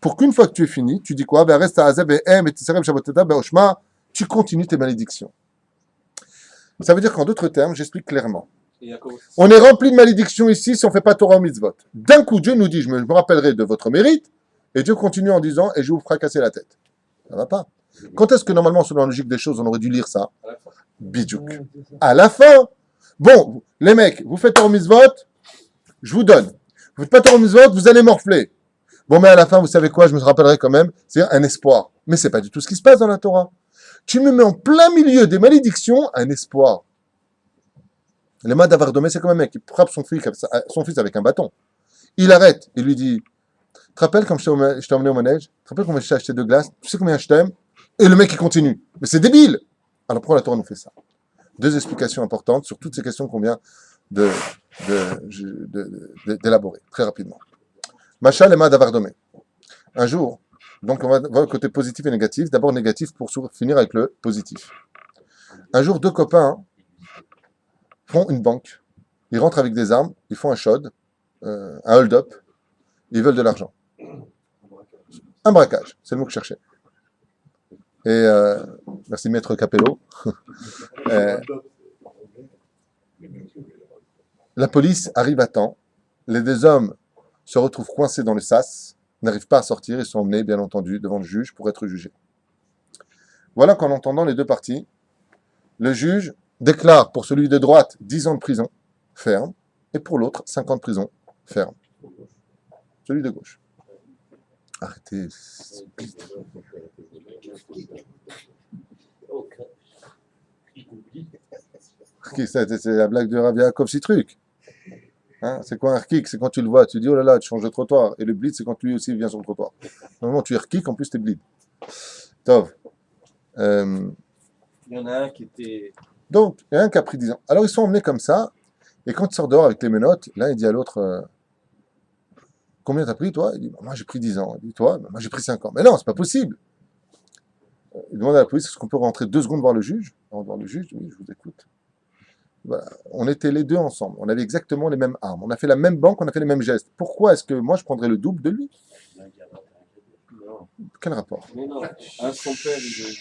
pour qu'une fois que tu es fini, tu dis quoi? Tu continues tes malédictions. Ça veut dire qu'en d'autres termes, j'explique clairement. On est rempli de malédictions ici si on ne fait pas Torah ou mitzvot. D'un coup, Dieu nous dit, je me rappellerai de votre mérite, et Dieu continue en disant, et je vous fracasser la tête. Ça ne va pas. Quand est-ce que normalement, selon la logique des choses, on aurait dû lire ça? Bidjouk. À la fin. Bon, les mecs, vous faites Torah ou mitzvot, je vous donne. Vous ne faites pas Torah ou mitzvot, vous allez morfler. Bon, mais à la fin, vous savez quoi? Je me rappellerai quand même. C'est un espoir. Mais c'est pas du tout ce qui se passe dans la Torah. Tu me mets en plein milieu des malédictions un espoir. Le mad Avardomé, c'est comme un mec qui frappe son fils avec un bâton. Il arrête. Il lui dit, tu te rappelles quand je t'ai emmené au manège? Tu te rappelles quand je t'ai acheté 2 glaces? Tu sais combien je t'aime? Et le mec, il continue. Mais c'est débile. Alors pourquoi la Torah nous fait ça? 2 explications importantes sur toutes ces questions qu'on vient d'élaborer très rapidement. Machal et Mad Avardomé. Un jour, donc on va voir le côté positif et négatif. D'abord négatif pour finir avec le positif. Un jour, 2 copains prend une banque, ils rentrent avec des armes, ils font un shod, un hold-up, ils veulent de l'argent. Un braquage, c'est le mot que je cherchais. Et merci Maître Capello. Euh, la police arrive à temps, les deux hommes se retrouvent coincés dans le sas, n'arrivent pas à sortir et sont emmenés, bien entendu, devant le juge pour être jugés. Voilà qu'en entendant les deux parties, le juge déclare pour celui de droite 10 ans de prison ferme et pour l'autre 5 ans de prison ferme. Celui de gauche. Arrêtez. C'est la blague de Rav Yaakov Citruc. Hein, c'est quoi un rkik? C'est quand tu le vois, tu dis oh là là, tu changes de trottoir. Et le blitz, c'est quand lui aussi vient sur le trottoir. Normalement, tu es rkik, en plus tu es blitz. Tov. Il y en a un qui était. Donc, il y a un qui a pris 10 ans. Alors, ils sont emmenés comme ça. Et quand il sort dehors avec les menottes, là, il dit à l'autre combien t'as pris, toi? Il dit bah, moi, j'ai pris 10 ans. Il dit toi? Bah, moi, j'ai pris 5 ans. Mais non, c'est pas possible. Il demande à la police est-ce qu'on peut rentrer 2 secondes voir le juge? Alors, voir le juge, oui, je vous écoute. Voilà. On était les deux ensemble. On avait exactement les mêmes armes. On a fait la même banque, on a fait les mêmes gestes. Pourquoi est-ce que moi, je prendrais le double de lui? Non. Quel rapport? Mais non. Un son père, il est.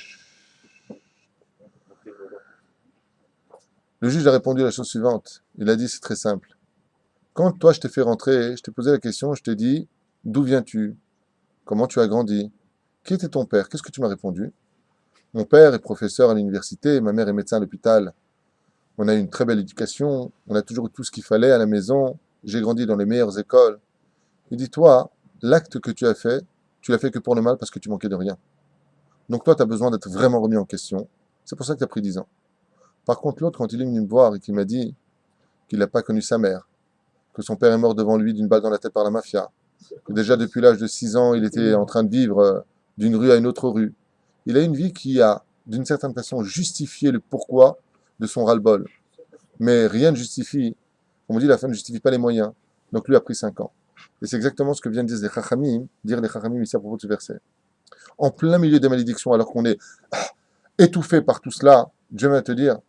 Le juge a répondu la chose suivante. Il a dit c'est très simple. Quand toi, je t'ai fait rentrer, je t'ai posé la question, je t'ai dit d'où viens-tu? Comment tu as grandi? Qui était ton père? Qu'est-ce que tu m'as répondu? Mon père est professeur à l'université, ma mère est médecin à l'hôpital. On a eu une très belle éducation, on a toujours eu tout ce qu'il fallait à la maison, j'ai grandi dans les meilleures écoles. Il dit, toi, l'acte que tu l'as fait que pour le mal parce que tu manquais de rien. Donc toi, tu as besoin d'être vraiment remis en question. C'est pour ça que tu as pris 10 ans. Par contre, l'autre, quand il est venu me voir et qu'il m'a dit qu'il n'a pas connu sa mère, que son père est mort devant lui d'une balle dans la tête par la mafia, que déjà depuis l'âge de 6 ans, il était en train de vivre d'une rue à une autre rue. Il a une vie qui a, d'une certaine façon, justifié le pourquoi de son ras-le-bol. Mais rien ne justifie, comme on dit, la fin ne justifie pas les moyens. Donc lui a pris 5 ans. Et c'est exactement ce que viennent dire les Chachamim ici à propos de ce verset. En plein milieu des malédictions, alors qu'on est étouffé par tout cela, Dieu va te dire,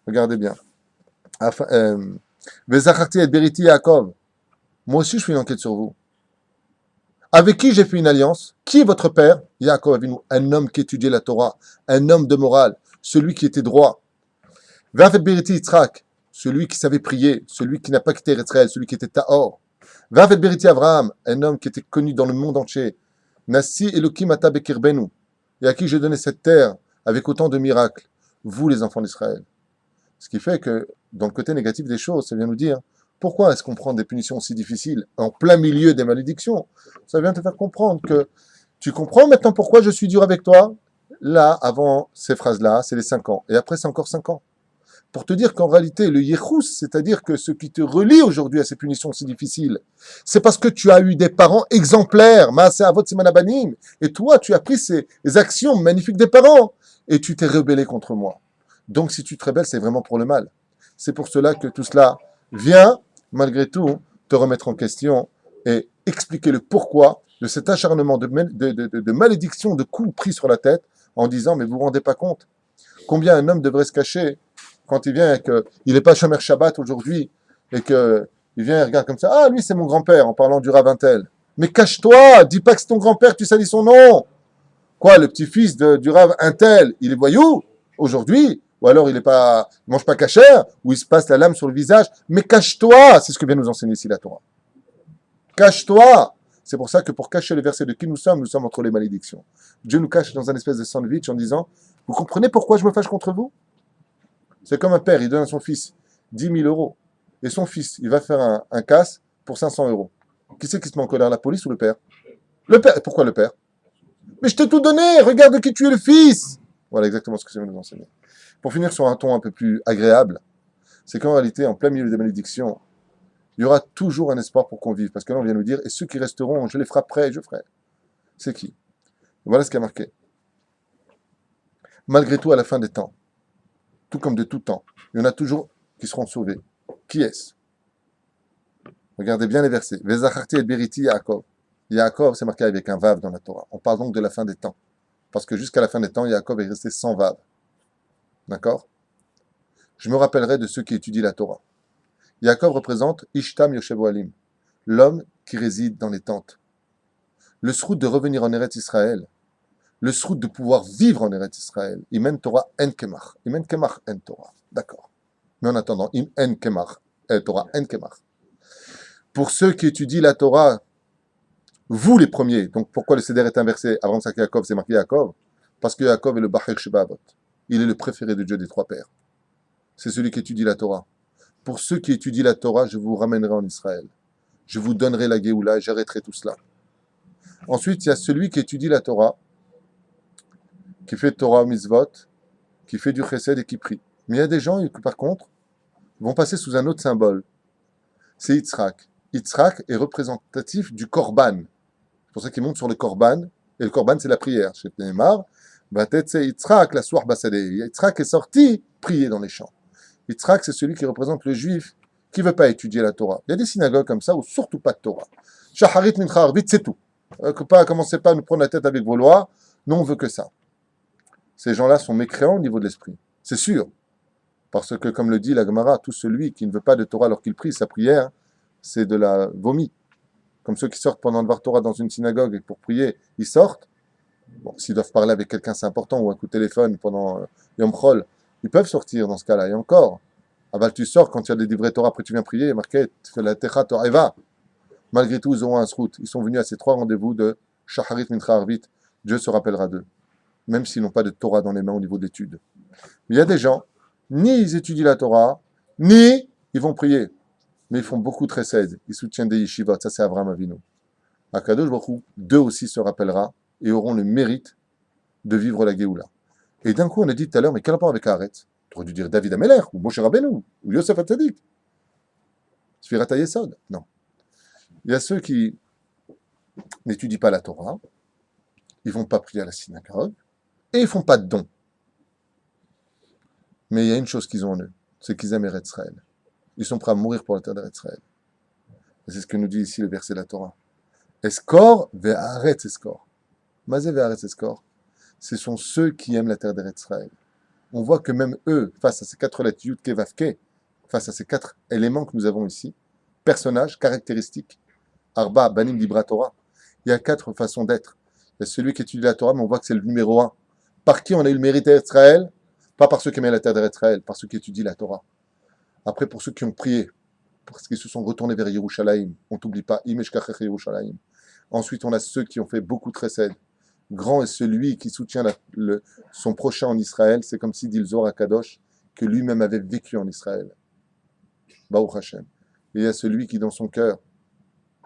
regardez bien. Vezacharti et Beriti Yaakov. Moi aussi, je fais une enquête sur vous. Avec qui j'ai fait une alliance? Qui est votre père? Yaakov Avinu, un homme qui étudiait la Torah, un homme de morale, celui qui était droit. Vafet Beriti Yitzhak, celui qui savait prier, celui qui n'a pas quitté Israël, celui qui était Tahor. Vafet Beriti Avraham, un homme qui était connu dans le monde entier. Nasi Elokim Ata Bekirbenu, et à qui j'ai donné cette terre avec autant de miracles, vous les enfants d'Israël. Ce qui fait que, dans le côté négatif des choses, ça vient nous dire, pourquoi est-ce qu'on prend des punitions si difficiles en plein milieu des malédictions? Ça vient te faire comprendre que, tu comprends maintenant pourquoi je suis dur avec toi? Là, avant ces phrases-là, c'est les 5 ans, et après c'est encore 5 ans. Pour te dire qu'en réalité, le yéchous, c'est-à-dire que ce qui te relie aujourd'hui à ces punitions si difficiles, c'est parce que tu as eu des parents exemplaires, Maaseh Avot Siman Abanim, et toi, tu as pris ces actions magnifiques des parents, et tu t'es rebellé contre moi. Donc, si tu te rebelles, c'est vraiment pour le mal. C'est pour cela que tout cela vient, malgré tout, te remettre en question et expliquer le pourquoi de cet acharnement de malédiction, de coups pris sur la tête, en disant, mais vous vous rendez pas compte combien un homme devrait se cacher quand il vient et qu'il n'est pas Shomer Shabbat aujourd'hui, et qu'il vient et regarde comme ça, ah, lui, c'est mon grand-père, en parlant du Rav Intel. Mais cache-toi, dis pas que c'est ton grand-père, tu salis son nom. Quoi, le petit-fils du Rav Intel, il est voyou aujourd'hui? Ou alors il mange pas cachère, ou il se passe la lame sur le visage. Mais cache-toi, c'est ce que vient nous enseigner ici la Torah. Cache-toi. C'est pour ça que pour cacher le verset de qui nous sommes entre les malédictions. Dieu nous cache dans un espèce de sandwich en disant, vous comprenez pourquoi je me fâche contre vous? C'est comme un père, il donne à son fils 10 000 euros. Et son fils, il va faire un casse pour 500 euros. Qui c'est qui se met en colère, la police ou le père? Le père. Pourquoi le père? Mais je t'ai tout donné, regarde de qui tu es le fils. Voilà exactement ce que ça veut nous enseigner. Pour finir sur un ton un peu plus agréable, c'est qu'en réalité, en plein milieu des malédictions, il y aura toujours un espoir pour qu'on vive. Parce que là, on vient nous dire, et ceux qui resteront, je les frapperai et je ferai. C'est qui? Voilà ce qui a marqué. Malgré tout, à la fin des temps, tout comme de tout temps, il y en a toujours qui seront sauvés. Qui est-ce? Regardez bien les versets. Vezacharti et Beriti Yaakov. Yaakov, c'est marqué avec un vav dans la Torah. On parle donc de la fin des temps. Parce que jusqu'à la fin des temps, Yaakov est resté sans vav. D'accord? Je me rappellerai de ceux qui étudient la Torah. Yaakov représente Ishtam Yoshev Ohalim, l'homme qui réside dans les tentes. Le srout de revenir en Eretz Israël, le srout de pouvoir vivre en Eretz Israël. Imen Torah en Kemach. Imen Kemach en Torah. D'accord. Mais en attendant, Im en Kemach. Torah en Kemach. Pour ceux qui étudient la Torah, vous les premiers, donc pourquoi le Seder est inversé? Avant ça, Yaakov, c'est marqué Yaakov. Parce que Yaakov est le Bachek Shebavot. Il est le préféré de Dieu des trois pères. C'est celui qui étudie la Torah. Pour ceux qui étudient la Torah, je vous ramènerai en Israël. Je vous donnerai la Géoula et j'arrêterai tout cela. Ensuite, il y a celui qui étudie la Torah, qui fait Torah Mitzvot, qui fait du Chesed et qui prie. Mais il y a des gens qui, par contre, vont passer sous un autre symbole. C'est Yitzhak. Yitzhak est représentatif du Korban. C'est pour ça qu'il monte sur le Korban. Et le Korban, c'est la prière. Chez Neymar, Yitzhak, la soir Basadeh. Yitzhak est sorti prier dans les champs. Yitzhak, c'est celui qui représente le juif qui ne veut pas étudier la Torah. Il y a des synagogues comme ça où surtout pas de Torah. Shacharit Mincha Arvit, c'est tout. Commencez pas à nous prendre la tête avec vos lois. Non, on veut que ça. Ces gens-là sont mécréants au niveau de l'esprit. C'est sûr. Parce que, comme le dit la Gemara, tout celui qui ne veut pas de Torah alors qu'il prie, sa prière, c'est de la vomi. Comme ceux qui sortent pendant le Var Torah dans une synagogue et pour prier, ils sortent. Bon, s'ils doivent parler avec quelqu'un, c'est important, ou un coup de téléphone pendant Yom Chol, ils peuvent sortir dans ce cas-là. Et encore, tu sors quand il y a des livrets Torah, après tu viens prier, marqué, tu fais la Techa Torah Eva. Malgré tout, ils auront un srout. Ils sont venus à ces trois rendez-vous de Shacharit Mincha Arvit. Dieu se rappellera d'eux. Même s'ils n'ont pas de Torah dans les mains au niveau d'études. Mais il y a des gens, ni ils étudient la Torah, ni ils vont prier. Mais ils font beaucoup de chesed. Ils soutiennent des yeshivot. Ça, c'est Avraham Avinu. Akadosh Baruch Hu, d'eux aussi se rappellera et auront le mérite de vivre la Géoula. Et d'un coup, on a dit tout à l'heure, mais quel rapport avec Haaretz? Tu aurais dû dire David Amelech, ou Moshe Rabbeinu, ou Yosef Hatzadik. Sfirat HaYesod. Non. Il y a ceux qui n'étudient pas la Torah, ils ne vont pas prier à la synagogue, et ils ne font pas de dons. Mais il y a une chose qu'ils ont en eux, c'est qu'ils aiment Eretz Israël. Ils sont prêts à mourir pour la terre d'Eretz Israël. Et c'est ce que nous dit ici le verset de la Torah. Eskor ve'aretz eskor. Mazé ve'aretz eskor. Ce sont ceux qui aiment la terre d'Eretz Israël. On voit que même eux, face à ces quatre lettres Yud Ke Vav Ke, face à ces quatre éléments que nous avons ici, personnages, caractéristiques, Arba, Banim, Dibra, Torah, il y a quatre façons d'être. Il y a celui qui étudie la Torah, mais on voit que c'est le numéro un. Par qui on a eu le mérite d'Eretz Israël? Pas par ceux qui aiment la terre d'Eretz Israël, par ceux qui étudient la Torah. Après, pour ceux qui ont prié, parce qu'ils se sont retournés vers Yerushalayim, on t'oublie pas, Imeshkachech Yerushalayim. Ensuite, on a ceux qui ont fait beaucoup de chesed. Grand est celui qui soutient son prochain en Israël. C'est comme si dit le Zohar Kadosh que lui-même avait vécu en Israël. Baruch Hashem. Et il y a celui qui, dans son cœur,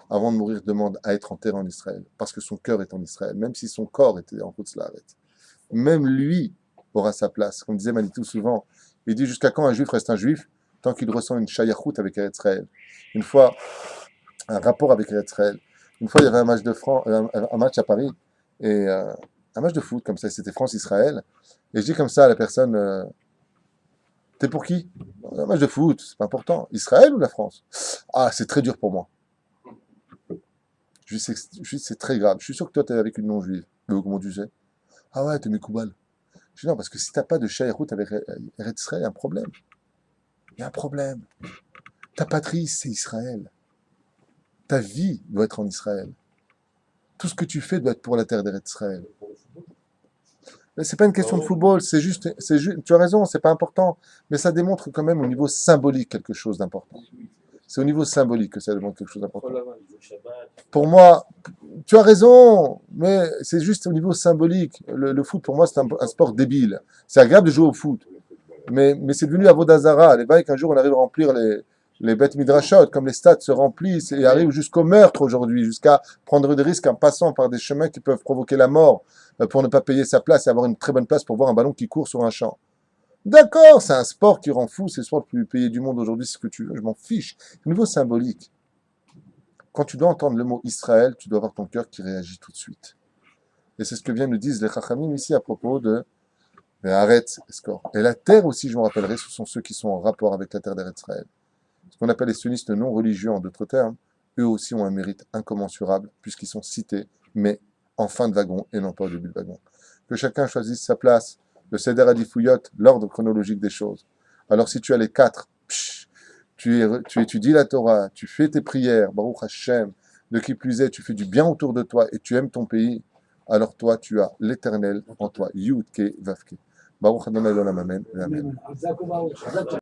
avant de mourir, demande à être enterré en Israël, parce que son cœur est en Israël, même si son corps était en Chutz La'aretz. Même lui aura sa place. Comme disait Manitou souvent, il dit jusqu'à quand un juif reste un juif? Tant qu'il ressent une shayachout avec Eretz Israël. Une fois, un rapport avec Eretz Israël. Une fois, il y avait un match à Paris, et un match de foot, comme ça, c'était France-Israël. Et je dis comme ça à la personne, t'es pour qui? Un match de foot, c'est pas important. Israël ou la France? Ah, c'est très dur pour moi. Je dis, c'est très grave. Je suis sûr que toi, t'es avec une non-juive. Mais comment tu sais? Ah ouais, t'es Mekoubal. Je dis non, parce que si t'as pas de shayachout avec Eretz Israël, il y a un problème. Il y a un problème. Ta patrie, c'est Israël. Ta vie doit être en Israël. Tout ce que tu fais doit être pour la terre d'Eretz Israël. Mais c'est pas une question de football, c'est juste, tu as raison, c'est pas important, mais ça démontre quand même au niveau symbolique quelque chose d'important. C'est au niveau symbolique que ça démontre quelque chose d'important. Pour moi, tu as raison, mais c'est juste au niveau symbolique. Le foot, pour moi, c'est un sport débile. C'est agréable de jouer au foot. Mais c'est devenu Avodazara. Les bails qu'un jour on arrive à remplir les bêtes midrashot, comme les stades se remplissent et arrivent jusqu'au meurtre aujourd'hui, jusqu'à prendre des risques en passant par des chemins qui peuvent provoquer la mort pour ne pas payer sa place et avoir une très bonne place pour voir un ballon qui court sur un champ. D'accord, c'est un sport qui rend fou, c'est le sport le plus payé du monde aujourd'hui, c'est ce que tu veux, je m'en fiche. Au niveau symbolique, quand tu dois entendre le mot Israël, tu dois avoir ton cœur qui réagit tout de suite. Et c'est ce que viennent nous dire les Chachamim ici à propos de Haaretz Eskor. Et la terre aussi, je me rappellerai, ce sont ceux qui sont en rapport avec la terre d'Eretz Israël. Ce qu'on appelle les sionistes non religieux en d'autres termes, eux aussi ont un mérite incommensurable puisqu'ils sont cités, mais en fin de wagon et non pas au début de wagon. Que chacun choisisse sa place, le Seder Adifuyot, l'ordre chronologique des choses. Alors si tu as les quatre, tu étudies la Torah, tu fais tes prières, Baruch Hashem, de qui plus est, tu fais du bien autour de toi et tu aimes ton pays, alors toi, tu as l'éternel en toi. Yud Ke Vav Ke. Baruch Adonai Olam Amen. Amen. Amen.